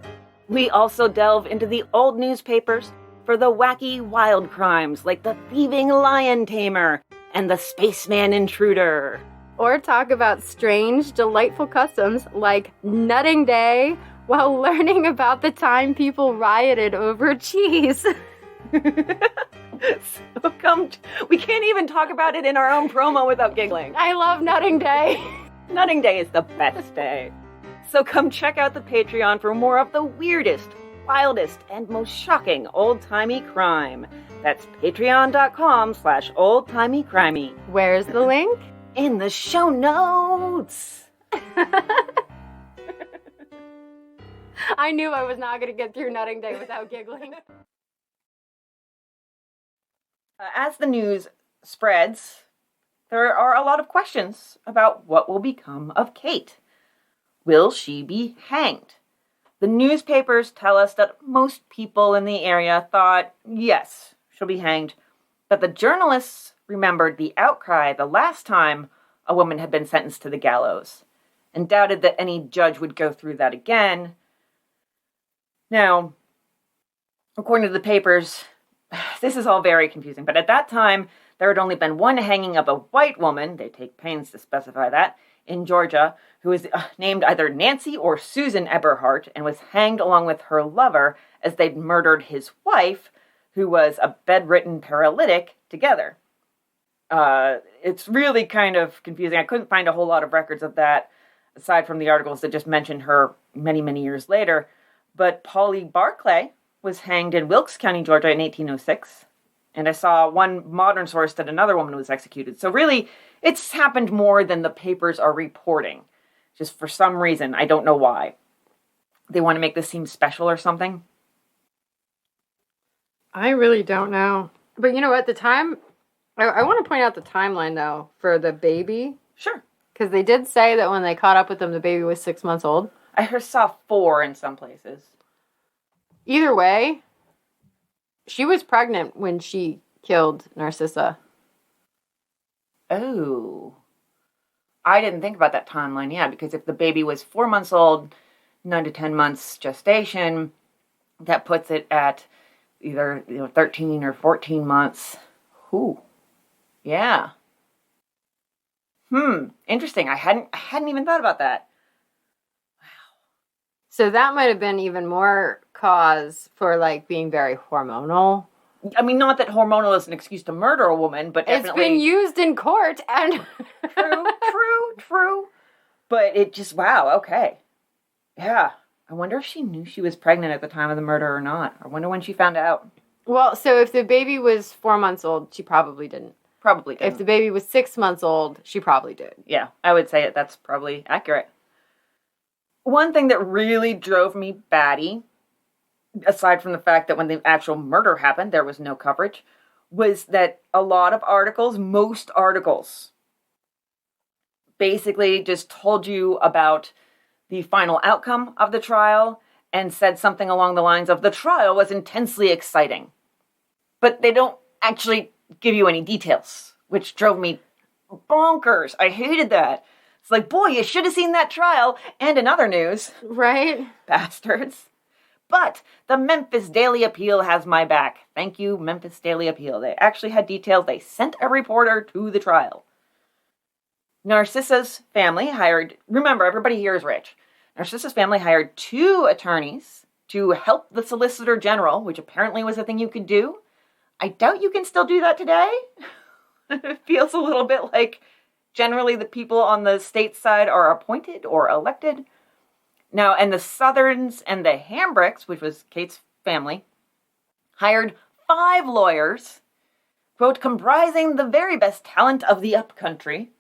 Speaker 1: We also delve into the old newspapers for the wacky wild crimes like the thieving lion tamer and the spaceman intruder.
Speaker 2: Or talk about strange, delightful customs like Nutting Day while learning about the time people rioted over cheese.
Speaker 1: So we can't even talk about it in our own promo without giggling.
Speaker 2: I love Nutting Day.
Speaker 1: Nutting Day is the best day. So come check out the Patreon for more of the weirdest, wildest, and most shocking old-timey crime. That's patreon.com/oldtimeycrimey.
Speaker 2: Where's the link?
Speaker 1: In the show notes.
Speaker 2: I knew I was not going to get through Nutting Day without giggling.
Speaker 1: As the news spreads, there are a lot of questions about what will become of Kate. Will she be hanged? The newspapers tell us that most people in the area thought, yes, she'll be hanged. But the journalists remembered the outcry the last time a woman had been sentenced to the gallows, and doubted that any judge would go through that again. Now, according to the papers, this is all very confusing, but at that time, there had only been one hanging of a white woman, they take pains to specify that, in Georgia, who was named either Nancy or Susan Eberhardt, and was hanged along with her lover as they'd murdered his wife, who was a bedridden paralytic, together. It's really kind of confusing. I couldn't find a whole lot of records of that, aside from the articles that just mentioned her many, many years later. But Polly Barclay was hanged in Wilkes County, Georgia in 1806. And I saw one modern source that another woman was executed. So really, it's happened more than the papers are reporting. Just for some reason, I don't know why. They want to make this seem special or something.
Speaker 2: I really don't know. But you know what? The time... I want to point out the timeline, though, for the baby.
Speaker 1: Sure.
Speaker 2: Because they did say that when they caught up with them, the baby was 6 months old.
Speaker 1: I saw 4 in some places.
Speaker 2: Either way, she was pregnant when she killed Narcissa.
Speaker 1: Oh. I didn't think about that timeline, yeah, because if the baby was 4 months old, 9 to 10 months gestation, that puts it at either 13 or 14 months. Ooh. Yeah. Interesting. I hadn't even thought about that.
Speaker 2: So that might have been even more cause for, like, being very hormonal.
Speaker 1: I mean, not that hormonal is an excuse to murder a woman, but definitely...
Speaker 2: It's been used in court, and...
Speaker 1: True. But it just, wow, okay. Yeah. I wonder if she knew she was pregnant at the time of the murder or not. I wonder when she found out.
Speaker 2: Well, so if the baby was 4 months old, she probably didn't.
Speaker 1: Probably didn't.
Speaker 2: If the baby was 6 months old, she probably did.
Speaker 1: Yeah, I would say that's probably accurate. One thing that really drove me batty, aside from the fact that when the actual murder happened, there was no coverage, was that a lot of articles, most articles, basically just told you about the final outcome of the trial and said something along the lines of, the trial was intensely exciting. But they don't actually give you any details, which drove me bonkers. I hated that. It's like, boy, you should have seen that trial. And in other news.
Speaker 2: Right?
Speaker 1: Bastards. But the Memphis Daily Appeal has my back. Thank you, Memphis Daily Appeal. They actually had details. They sent a reporter to the trial. Narcissa's family hired... Remember, everybody here is rich. Narcissa's family hired 2 attorneys to help the Solicitor General, which apparently was a thing you could do. I doubt you can still do that today. It feels a little bit like generally the people on the state side are appointed or elected. Now, and the Southerns and the Hambricks, which was Kate's family, hired 5 lawyers, quote, comprising the very best talent of the upcountry.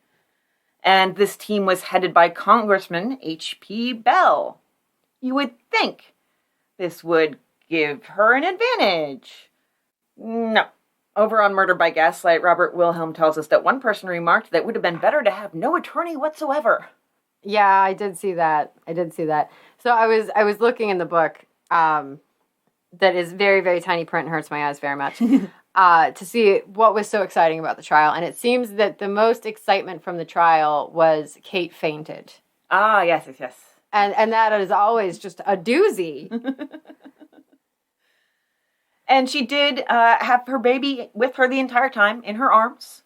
Speaker 1: And this team was headed by Congressman H.P. Bell. You would think this would give her an advantage. No. Over on Murder by Gaslight, Robert Wilhelm tells us that one person remarked that it would have been better to have no attorney whatsoever.
Speaker 2: Yeah, I did see that. So I was looking in the book that is very, very tiny print and hurts my eyes very much to see what was so exciting about the trial. And it seems that the most excitement from the trial was Kate fainted.
Speaker 1: Ah, yes.
Speaker 2: And that is always just a doozy.
Speaker 1: And she did have her baby with her the entire time, in her arms.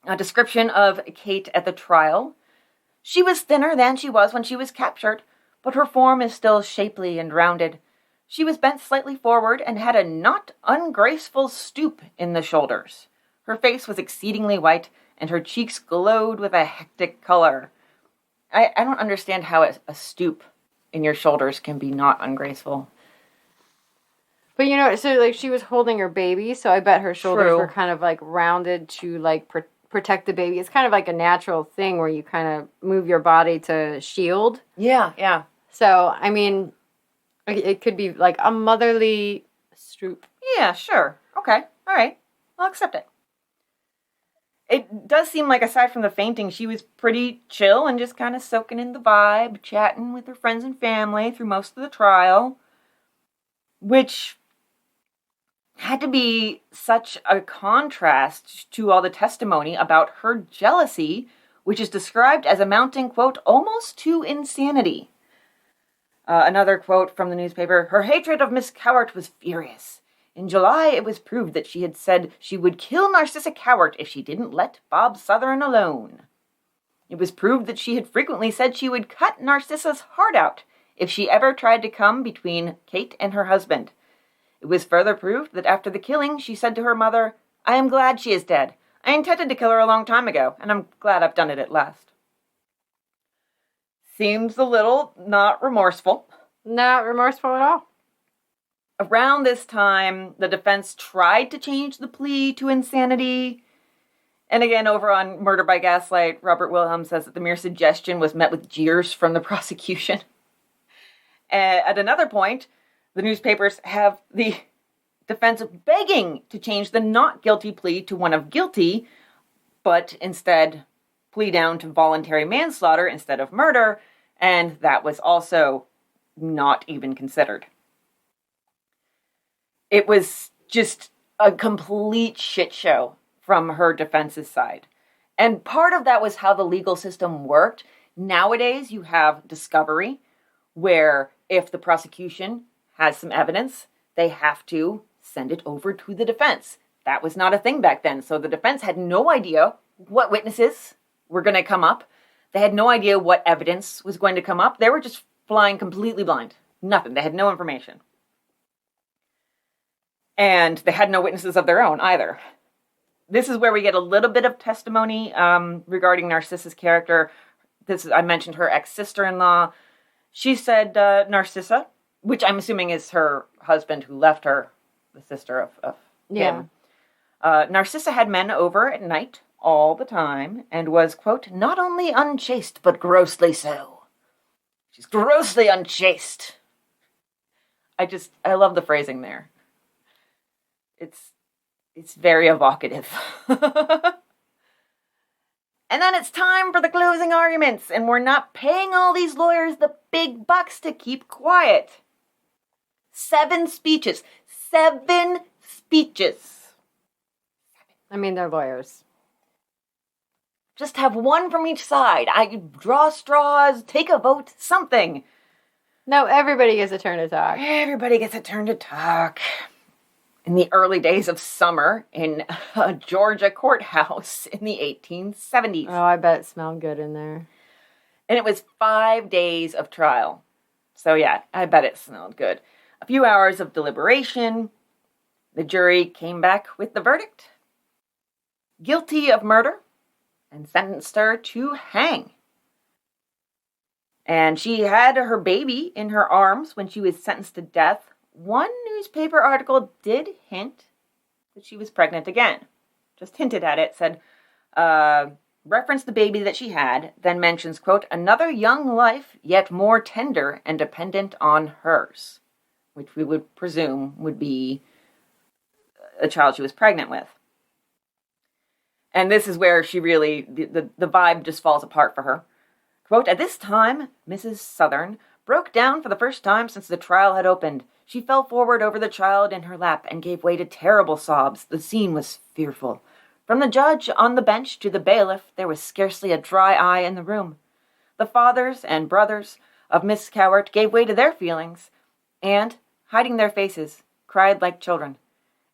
Speaker 1: A description of Kate at the trial. She was thinner than she was when she was captured, but her form is still shapely and rounded. She was bent slightly forward and had a not ungraceful stoop in the shoulders. Her face was exceedingly white, and her cheeks glowed with a hectic color. I don't understand how a stoop in your shoulders can be not ungraceful.
Speaker 2: But you know, so like she was holding her baby, so I bet her shoulders were kind of like rounded to like protect the baby. It's kind of like a natural thing where you kind of move your body to shield.
Speaker 1: Yeah.
Speaker 2: So, I mean, it could be like a motherly stoop.
Speaker 1: Yeah, sure. Okay. All right. I'll accept it. it does seem like, aside from the fainting, she was pretty chill and just kind of soaking in the vibe, chatting with her friends and family through most of the trial, which had to be such a contrast to all the testimony about her jealousy, which is described as amounting, quote, almost to insanity. Another quote from the newspaper, her hatred of Miss Cowart was furious. In July, it was proved that she had said she would kill Narcissa Cowart if she didn't let Bob Southern alone. It was proved that she had frequently said she would cut Narcissa's heart out if she ever tried to come between Kate and her husband. It was further proved that after the killing, she said to her mother, I am glad she is dead. I intended to kill her a long time ago, and I'm glad I've done it at last. Seems a little not remorseful.
Speaker 2: Not remorseful at all.
Speaker 1: Around this time, the defense tried to change the plea to insanity. And again, over on Murder by Gaslight, Robert Wilhelm says that the mere suggestion was met with jeers from the prosecution. At another point, the newspapers have the defense begging to change the not guilty plea to one of guilty, but instead plea down to voluntary manslaughter instead of murder, and that was also not even considered. It was just a complete shit show from her defense's side. And part of that was how the legal system worked. Nowadays, you have discovery, where if the prosecution has some evidence, they have to send it over to the defense. That was not a thing back then. So the defense had no idea what witnesses were going to come up. They had no idea what evidence was going to come up. They were just flying completely blind. Nothing. They had no information. And they had no witnesses of their own either. This is where we get a little bit of testimony regarding Narcissa's character. I mentioned her ex-sister-in-law. She said Narcissa, which I'm assuming is her husband who left her, the sister of him. Narcissa had men over at night all the time and was, quote, not only unchaste, but grossly so. She's grossly unchaste. I love the phrasing there. It's very evocative. And then it's time for the closing arguments, and we're not paying all these lawyers the big bucks to keep quiet. 7 speeches. 7 speeches.
Speaker 2: I mean, they're lawyers.
Speaker 1: Just have one from each side. I draw straws, take a vote, something.
Speaker 2: No, everybody gets a turn to talk.
Speaker 1: Everybody gets a turn to talk. In the early days of summer in a Georgia courthouse in the 1870s.
Speaker 2: Oh, I bet it smelled good in there.
Speaker 1: And it was 5 days of trial. So yeah, I bet it smelled good. A few hours of deliberation. The jury came back with the verdict. Guilty of murder, and sentenced her to hang. And she had her baby in her arms when she was sentenced to death. One newspaper article did hint that she was pregnant again. Just hinted at it, said, referenced the baby that she had, then mentions, quote, another young life, yet more tender and dependent on hers, which we would presume would be a child she was pregnant with. And this is where she really, the vibe just falls apart for her. Quote, at this time, Mrs. Southern broke down for the first time since the trial had opened. She fell forward over the child in her lap and gave way to terrible sobs. The scene was fearful. From the judge on the bench to the bailiff, there was scarcely a dry eye in the room. The fathers and brothers of Miss Cowart gave way to their feelings, and, hiding their faces, cried like children.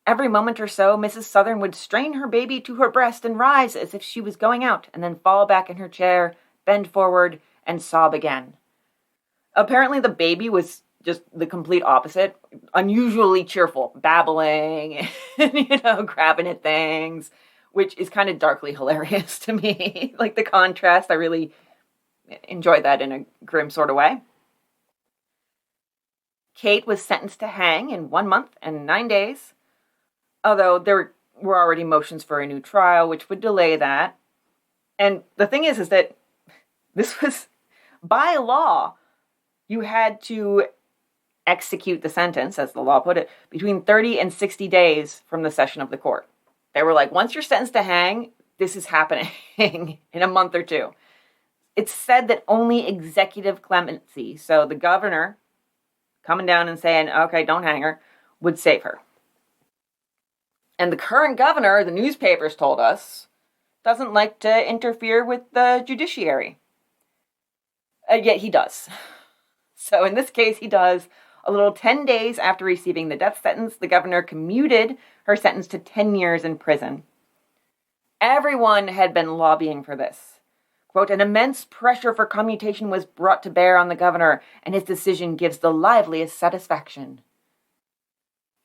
Speaker 1: Every moment or so, Mrs. Southern would strain her baby to her breast and rise as if she was going out, and then fall back in her chair, bend forward, and sob again. Apparently the baby was just the complete opposite. Unusually cheerful, babbling, and, grabbing at things, which is kind of darkly hilarious to me. Like the contrast, I really enjoyed that in a grim sort of way. Kate was sentenced to hang in 1 month and 9 days, although there were already motions for a new trial, which would delay that. And the thing is that this was, by law, you had to execute the sentence, as the law put it, between 30 and 60 days from the session of the court. They were like, once you're sentenced to hang, this is happening in a month or two. It's said that only executive clemency, so the governor coming down and saying, okay, don't hang her, would save her. And the current governor, the newspapers told us, doesn't like to interfere with the judiciary. Yet he does. So in this case, he does. A little 10 days after receiving the death sentence, the governor commuted her sentence to 10 years in prison. Everyone had been lobbying for this. Quote, an immense pressure for commutation was brought to bear on the governor, and his decision gives the liveliest satisfaction.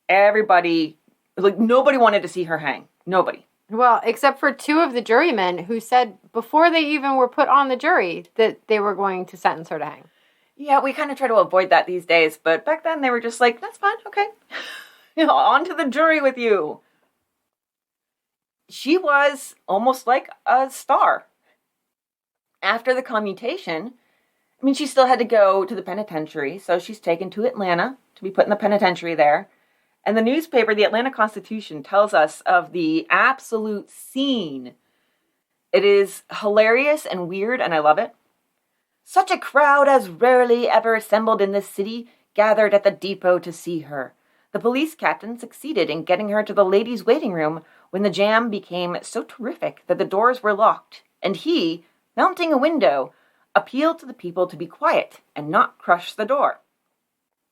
Speaker 1: Everybody, nobody wanted to see her hang. Nobody.
Speaker 2: Well, except for 2 of the jurymen who said before they even were put on the jury that they were going to sentence her to hang.
Speaker 1: Yeah, we kind of try to avoid that these days, but back then they were just like, that's fine, okay. On to the jury with you. She was almost like a star. After the commutation, she still had to go to the penitentiary, so she's taken to Atlanta to be put in the penitentiary there. And the newspaper, the Atlanta Constitution, tells us of the absolute scene. It is hilarious and weird, and I love it. Such a crowd as rarely ever assembled in this city gathered at the depot to see her. The police captain succeeded in getting her to the ladies' waiting room when the jam became so terrific that the doors were locked, and he, mounting a window, appealed to the people to be quiet and not crush the door.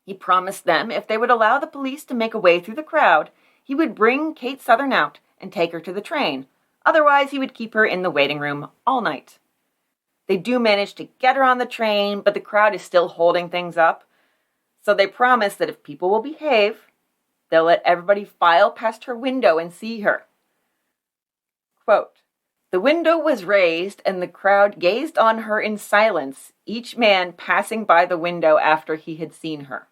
Speaker 1: He promised them if they would allow the police to make a way through the crowd, he would bring Kate Southern out and take her to the train. Otherwise, he would keep her in the waiting room all night. They do manage to get her on the train, but the crowd is still holding things up. So they promise that if people will behave, they'll let everybody file past her window and see her. Quote, the window was raised and the crowd gazed on her in silence, each man passing by the window after he had seen her.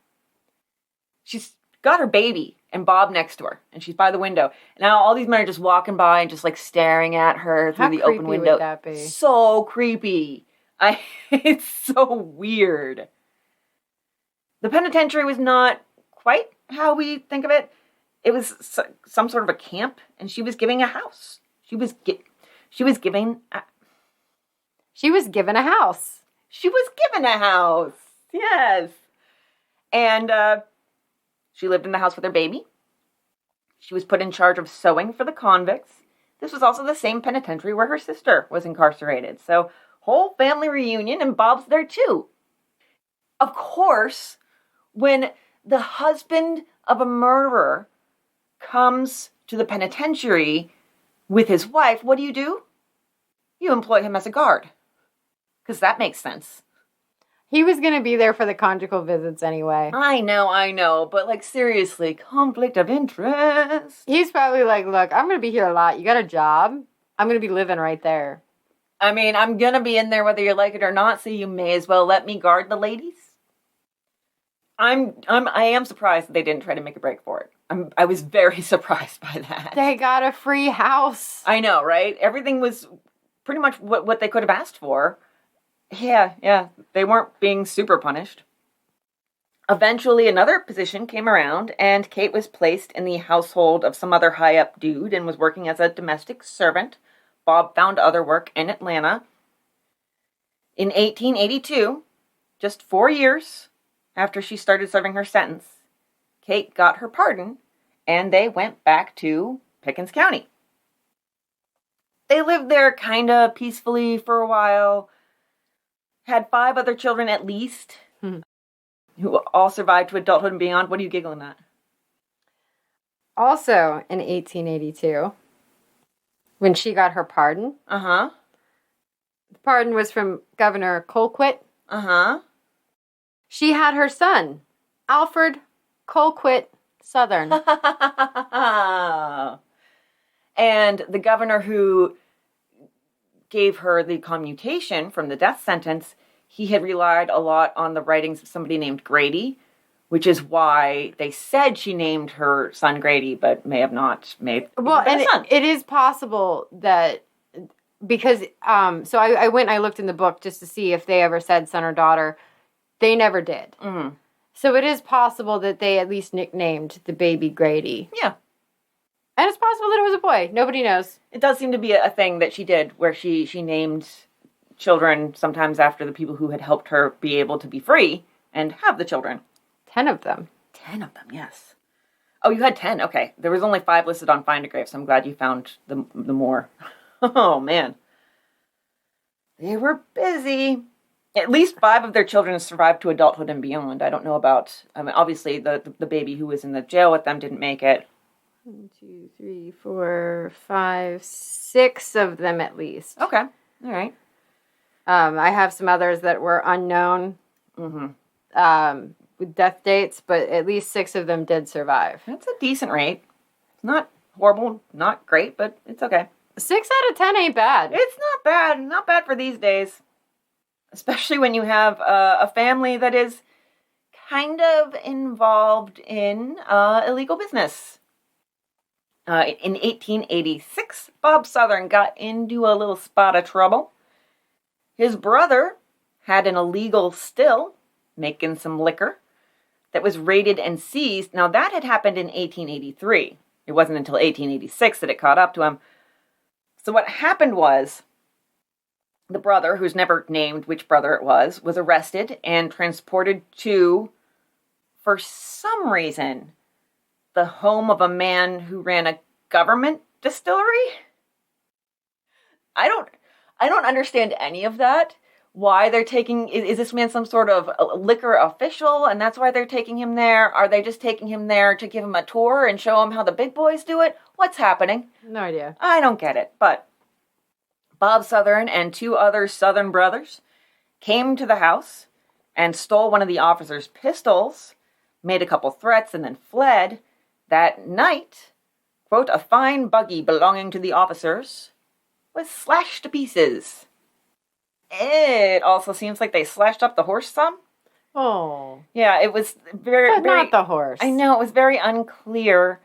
Speaker 1: She's got her baby and Bob next to her, and she's by the window. Now all these men are just walking by and just like staring at her through the open window.
Speaker 2: How creepy would that be?
Speaker 1: So creepy. It's so weird. The penitentiary was not quite how we think of it. It was some sort of a camp, and she was giving a house. She was given a house. Yes. And she lived in the house with her baby. She was put in charge of sewing for the convicts. This was also the same penitentiary where her sister was incarcerated. So, whole family reunion, and Bob's there too. Of course, when the husband of a murderer comes to the penitentiary with his wife, what do? You employ him as a guard. Because that makes sense.
Speaker 2: He was going to be there for the conjugal visits anyway.
Speaker 1: I know. But, seriously, conflict of interest.
Speaker 2: He's probably like, look, I'm going to be here a lot. You got a job? I'm going to be living right there.
Speaker 1: I'm going to be in there whether you like it or not, so you may as well let me guard the ladies. I am surprised that they didn't try to make a break for it. I was very surprised by that.
Speaker 2: They got a free house.
Speaker 1: I know, right? Everything was pretty much what they could have asked for. Yeah. They weren't being super punished. Eventually, another position came around, and Kate was placed in the household of some other high-up dude and was working as a domestic servant. Bob found other work in Atlanta. In 1882, just 4 years after she started serving her sentence, Kate got her pardon, and they went back to Pickens County. They lived there kind of peacefully for a while, had 5 other children at least, who all survived to adulthood and beyond. What are you giggling at?
Speaker 2: Also, in 1882, when she got her pardon.
Speaker 1: Uh-huh.
Speaker 2: The pardon was from Governor Colquitt.
Speaker 1: Uh-huh.
Speaker 2: She had her son, Alfred Colquitt Southern.
Speaker 1: And the governor who gave her the commutation from the death sentence, he had relied a lot on the writings of somebody named Grady, which is why they said she named her son Grady, but may have not made
Speaker 2: well, and it is possible that because so I went and I looked in the book just to see if they ever said son or daughter. They never did. So it is possible that they at least nicknamed the baby Grady.
Speaker 1: Yeah.
Speaker 2: And it's possible that it was a boy. Nobody knows.
Speaker 1: It does seem to be a thing that she did, where she named children sometimes after the people who had helped her be able to be free and have the children.
Speaker 2: 10 of them.
Speaker 1: 10 of them, yes. Oh, you had 10. Okay. There was only 5 listed on Find a Grave, so I'm glad you found the more. Oh, man. They were busy. At least 5 of their children survived to adulthood and beyond. I don't know about... I mean, obviously, the baby who was in the jail with them didn't make it.
Speaker 2: 1, 2, 3, 4, 5, 6 of them at least.
Speaker 1: Okay. All right.
Speaker 2: I have some others that were unknown with death dates, but at least 6 of them did survive.
Speaker 1: That's a decent rate. Not horrible, not great, but it's okay.
Speaker 2: 6 out of 10 ain't bad.
Speaker 1: It's not bad. Not bad for these days. Especially when you have a family that is kind of involved in illegal business. In 1886, Bob Southern got into a little spot of trouble. His brother had an illegal still, making some liquor, that was raided and seized. Now, that had happened in 1883. It wasn't until 1886 that it caught up to him. So what happened was, the brother, who's never named which brother it was arrested and transported to, for some reason, the home of a man who ran a government distillery? I don't understand any of that. Why they're taking... Is this man some sort of liquor official, and that's why they're taking him there? Are they just taking him there to give him a tour and show him how the big boys do it? What's happening?
Speaker 2: No idea.
Speaker 1: I don't get it, but Bob Southern and 2 other Southern brothers came to the house and stole one of the officer's pistols, made a couple threats, and then fled. That night, quote, a fine buggy belonging to the officers was slashed to pieces. It also seems like they slashed up the horse some.
Speaker 2: Oh.
Speaker 1: Yeah, it was very...
Speaker 2: But not the horse.
Speaker 1: I know, it was very unclear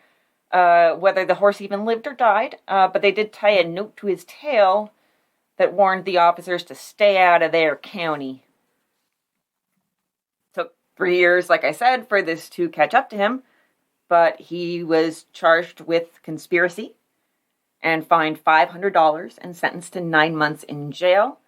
Speaker 1: whether the horse even lived or died, but they did tie a note to his tail that warned the officers to stay out of their county. Took 3 years, like I said, for this to catch up to him, but he was charged with conspiracy and fined $500 and sentenced to 9 months in jail.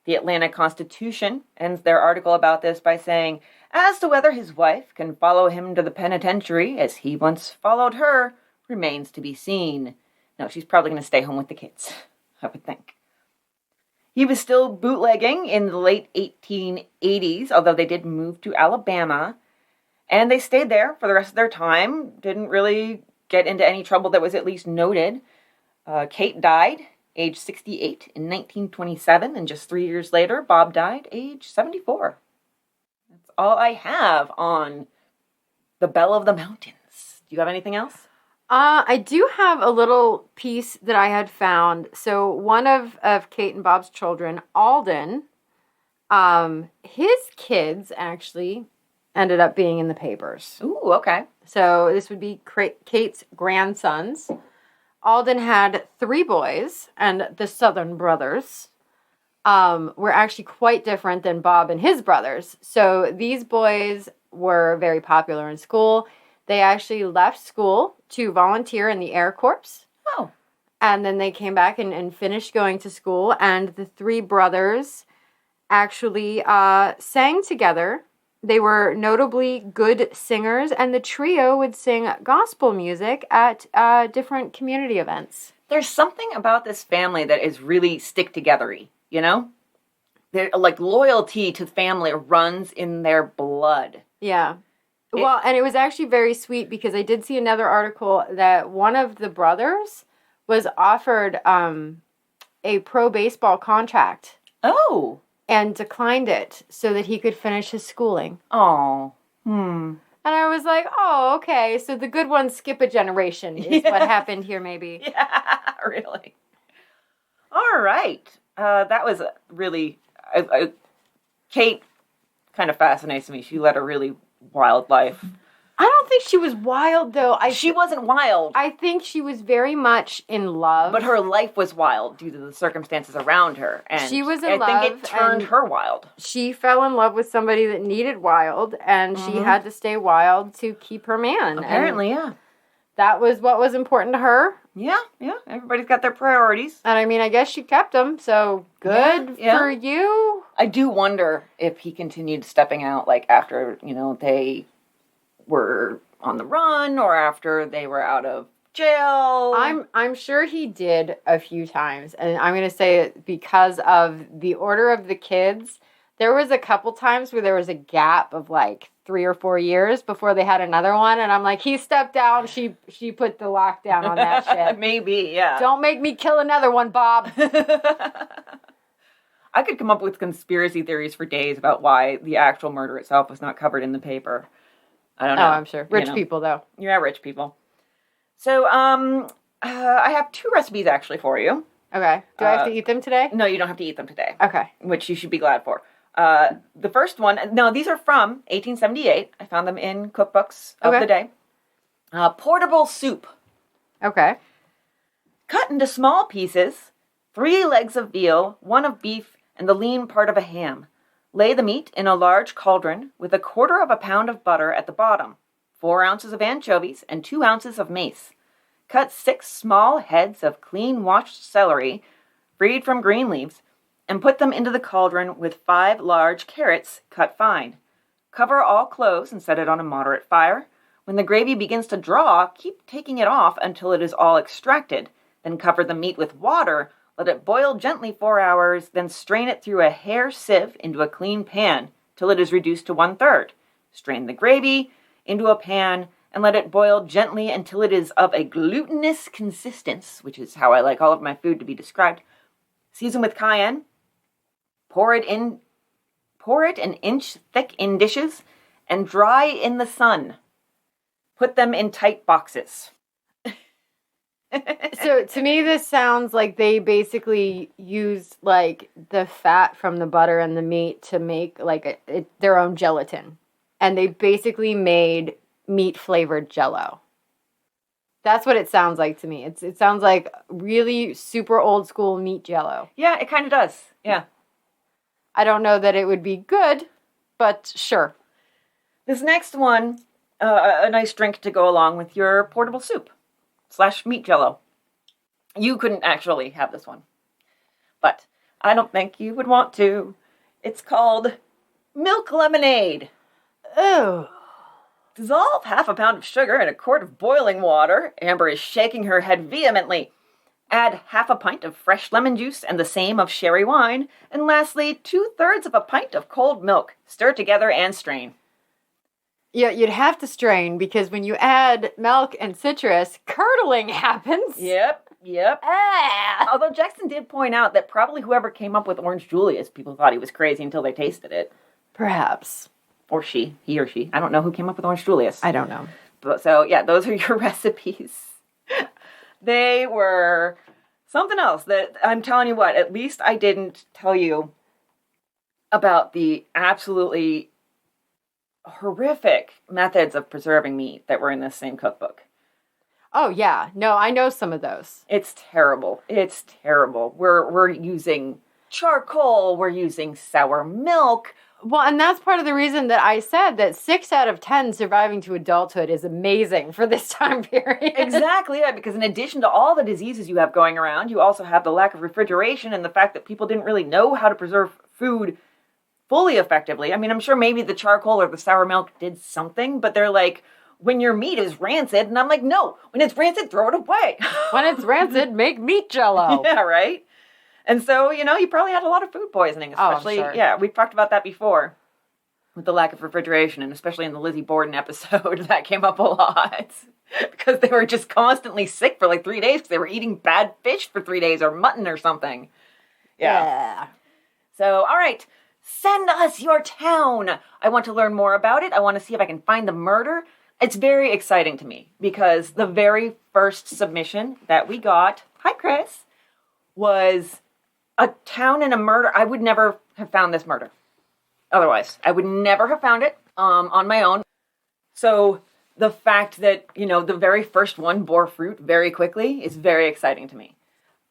Speaker 1: The Atlanta Constitution ends their article about this by saying, as to whether his wife can follow him to the penitentiary as he once followed her remains to be seen. No, she's probably going to stay home with the kids, I would think. He was still bootlegging in the late 1880s, although they did move to Alabama, and they stayed there for the rest of their time. Didn't really get into any trouble that was at least noted. Kate died, age 68, in 1927, and just 3 years later, Bob died, age 74. That's all I have on the Belle of the Mountains. Do you have anything else?
Speaker 2: I do have a little piece that I had found. So one of Kate and Bob's children, Alden, his kids actually ended up being in the papers.
Speaker 1: Ooh, okay.
Speaker 2: So this would be Kate's grandsons. Alden had 3 boys, and the Southern brothers were actually quite different than Bob and his brothers. So these boys were very popular in school. They actually left school to volunteer in the Air Corps.
Speaker 1: Oh.
Speaker 2: And then they came back and finished going to school. And the 3 brothers actually sang together. They were notably good singers, and the trio would sing gospel music at different community events.
Speaker 1: There's something about this family that is really stick-togethery, you know? They're, like, loyalty to the family runs in their blood.
Speaker 2: Yeah. Well, and it was actually very sweet because I did see another article that one of the brothers was offered a pro baseball contract.
Speaker 1: Oh.
Speaker 2: And declined it so that he could finish his schooling.
Speaker 1: Oh.
Speaker 2: And I was like, oh, okay. So the good ones skip a generation is what happened here, maybe.
Speaker 1: Yeah, really. All right. That was really... Kate kind of fascinates me. She led a really wild life.
Speaker 2: I don't think she was wild, though.
Speaker 1: She wasn't wild.
Speaker 2: I think she was very much in love.
Speaker 1: But her life was wild due to the circumstances around her. And
Speaker 2: she was in love.
Speaker 1: I think it turned her wild.
Speaker 2: She fell in love with somebody that needed wild, and she had to stay wild to keep her man.
Speaker 1: Apparently, yeah.
Speaker 2: that was what was important to her.
Speaker 1: Yeah. Everybody's got their priorities.
Speaker 2: And I mean, I guess she kept them, so good for you.
Speaker 1: I do wonder if he continued stepping out, like, after, they were on the run or after they were out of jail.
Speaker 2: I'm sure he did a few times. And I'm going to say it because of the order of the kids. There was a couple times where there was a gap of like 3 or 4 years before they had another one. And I'm like, he stepped down. She put the lockdown on that shit.
Speaker 1: Maybe, yeah.
Speaker 2: Don't make me kill another one, Bob.
Speaker 1: I could come up with conspiracy theories for days about why the actual murder itself was not covered in the paper. I don't know.
Speaker 2: Oh, I'm sure. Rich people, though.
Speaker 1: Yeah, rich people. So, I have 2 recipes actually for you.
Speaker 2: Okay. Do I have to eat them today?
Speaker 1: No, you don't have to eat them today.
Speaker 2: Okay.
Speaker 1: Which you should be glad for. The first one, no, these are from 1878. I found them in cookbooks of the day. Portable soup.
Speaker 2: Okay.
Speaker 1: Cut into small pieces, 3 legs of veal, 1 of beef, and the lean part of a ham. Lay the meat in a large cauldron with 1/4 pound of butter at the bottom, 4 ounces of anchovies, and 2 ounces of mace. Cut 6 small heads of clean washed celery, freed from green leaves, and put them into the cauldron with 5 large carrots cut fine. Cover all close and set it on a moderate fire. When the gravy begins to draw, keep taking it off until it is all extracted. Then cover the meat with water. Let it boil gently 4 hours, then strain it through a hair sieve into a clean pan till it is reduced to 1/3. Strain the gravy into a pan and let it boil gently until it is of a glutinous consistence, which is how I like all of my food to be described. Season with cayenne. Pour it an inch thick in dishes and dry in the sun. Put them in tight boxes.
Speaker 2: So to me, this sounds like they basically used like the fat from the butter and the meat to make like their own gelatin. And they basically made meat flavored Jell-O. That's what it sounds like to me. It sounds like really super old school meat Jell-O.
Speaker 1: Yeah, it kind of does. Yeah.
Speaker 2: I don't know that it would be good, but sure.
Speaker 1: This next one, a nice drink to go along with your portable soup / meat Jell-O. You couldn't actually have this one, but I don't think you would want to. It's called milk lemonade.
Speaker 2: Oh.
Speaker 1: Dissolve 1/2 pound of sugar in 1 quart of boiling water. Amber is shaking her head vehemently. Add 1/2 pint of fresh lemon juice and the same of sherry wine. And lastly, 2/3 of a pint of cold milk. Stir together and strain.
Speaker 2: Yeah, you'd have to strain because when you add milk and citrus, curdling happens.
Speaker 1: Yep.
Speaker 2: Ah.
Speaker 1: Although Jackson did point out that probably whoever came up with Orange Julius, people thought he was crazy until they tasted it.
Speaker 2: Perhaps.
Speaker 1: Or he or she. I don't know who came up with Orange Julius.
Speaker 2: I don't know.
Speaker 1: But, so, yeah, those are your recipes. They were something else that I'm telling you what, at least I didn't tell you about the absolutely horrific methods of preserving meat that were in this same cookbook.
Speaker 2: Oh, yeah. No, I know some of those.
Speaker 1: It's terrible. We're using charcoal. We're using sour milk.
Speaker 2: Well, and that's part of the reason that I said that 6 out of 10 surviving to adulthood is amazing for this time period.
Speaker 1: Exactly, yeah, because in addition to all the diseases you have going around, you also have the lack of refrigeration and the fact that people didn't really know how to preserve food fully effectively. I mean, I'm sure maybe the charcoal or the sour milk did something, but they're like, when your meat is rancid, and I'm like, no, when it's rancid, throw it away.
Speaker 2: When it's rancid, make meat Jell-O.
Speaker 1: Yeah, right? And so, you probably had a lot of food poisoning, especially,
Speaker 2: sure.
Speaker 1: Yeah, we've talked about that before, with the lack of refrigeration, and especially in the Lizzie Borden episode, that came up a lot. Because they were just constantly sick for like 3 days because they were eating bad fish for 3 days, or mutton or something. Yeah. So, all right, send us your town. I want to learn more about it. I want to see if I can find the murder. It's very exciting to me, because the very first submission that we got, hi Chris, was a town and a murder. I would never have found this murder otherwise. I would never have found it on my own. So the fact that, the very first one bore fruit very quickly is very exciting to me.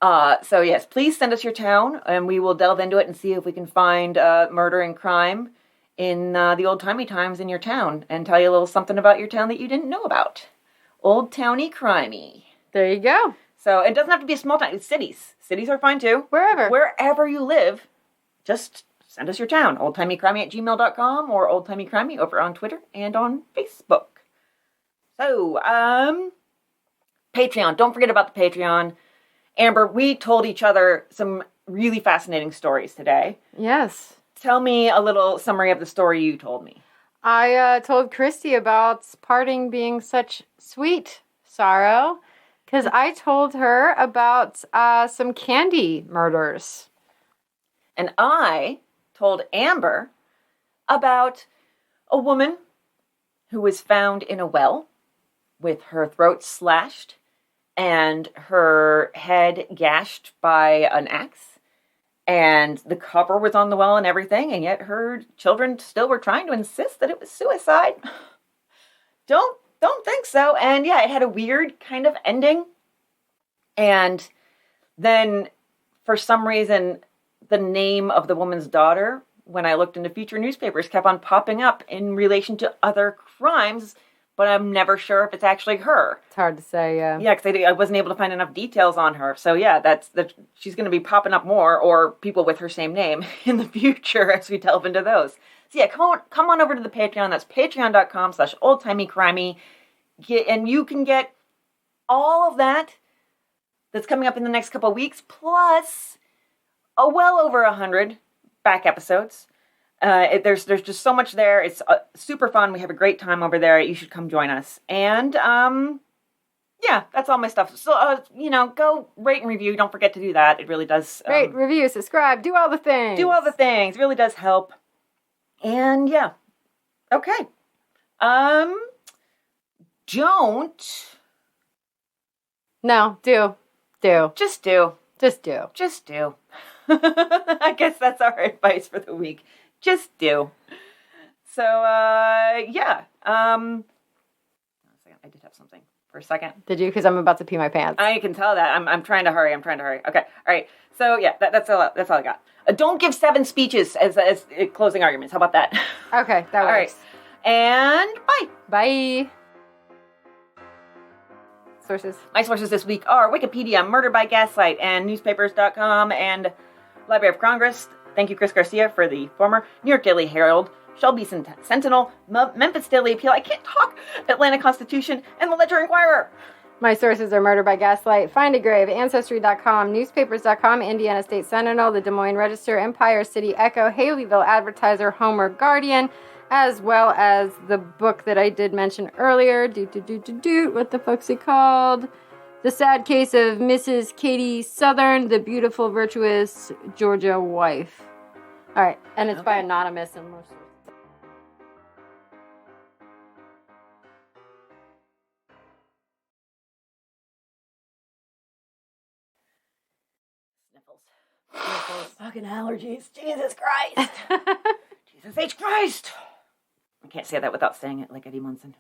Speaker 1: So yes, please send us your town, and we will delve into it and see if we can find murder and crime in the old-timey times in your town, and tell you a little something about your town that you didn't know about. Old Timey Crimey.
Speaker 2: There you go.
Speaker 1: So it doesn't have to be a small town. It's cities. Cities are fine too. Wherever you live, just send us your town. oldtimeycrimey@gmail.com or oldtimeycrimey over on Twitter and on Facebook. So, Patreon. Don't forget about the Patreon. Amber, we told each other some really fascinating stories today.
Speaker 2: Yes.
Speaker 1: Tell me a little summary of the story you told me.
Speaker 2: I told Christy about parting being such sweet sorrow, because I told her about some candy murders.
Speaker 1: And I told Amber about a woman who was found in a well with her throat slashed and her head gashed by an axe. And the cover was on the well and everything, and yet her children still were trying to insist that it was suicide. Don't think so. And yeah, it had a weird kind of ending. And then, for some reason, the name of the woman's daughter, when I looked into future newspapers, kept on popping up in relation to other crimes, but I'm never sure if it's actually her.
Speaker 2: It's hard to say, yeah.
Speaker 1: Yeah, because I wasn't able to find enough details on her. So yeah, she's going to be popping up more, or people with her same name in the future as we delve into those. So yeah, come on over to the Patreon. That's patreon.com/oldtimeycrimey. And you can get all of that that's coming up in the next couple of weeks, plus well over 100 back episodes. There's just so much there. It's super fun. We have a great time over there. You should come join us. And yeah, that's all my stuff. So go rate and review. Don't forget to do that. It really does.
Speaker 2: Rate, review, subscribe, do all the things.
Speaker 1: Do all the things. It really does help. And yeah, okay. Don't.
Speaker 2: No, do.
Speaker 1: Just do. I guess that's our advice for the week. Just do. So, yeah. I did have something for a second.
Speaker 2: Did you? Because I'm about to pee my pants.
Speaker 1: I can tell that. I'm trying to hurry. Okay. All right. So, yeah, that's all I got. Don't give 7 speeches as closing arguments. How about that?
Speaker 2: Okay, that works. All right.
Speaker 1: And bye.
Speaker 2: Bye. Sources.
Speaker 1: My sources this week are Wikipedia, Murder by Gaslight, and newspapers.com, and Library of Congress. Thank you, Chris Garcia, for the former. New York Daily Herald, Shelby Sentinel, Memphis Daily Appeal, I can't talk, Atlanta Constitution, and the Ledger-Enquirer.
Speaker 2: My sources are Murder by Gaslight, Find a Grave, Ancestry.com, Newspapers.com, Indiana State Sentinel, the Des Moines Register, Empire City Echo, Haleyville Advertiser, Homer Guardian, as well as the book that I did mention earlier. What the fuck's it called? The Sad Case of Mrs. Katie Southern, the Beautiful, Virtuous Georgia Wife. All right, and it's by Anonymous and most.
Speaker 1: Sniffles. Fucking allergies. Jesus Christ. Jesus H. Christ. I can't say that without saying it like Eddie Munson.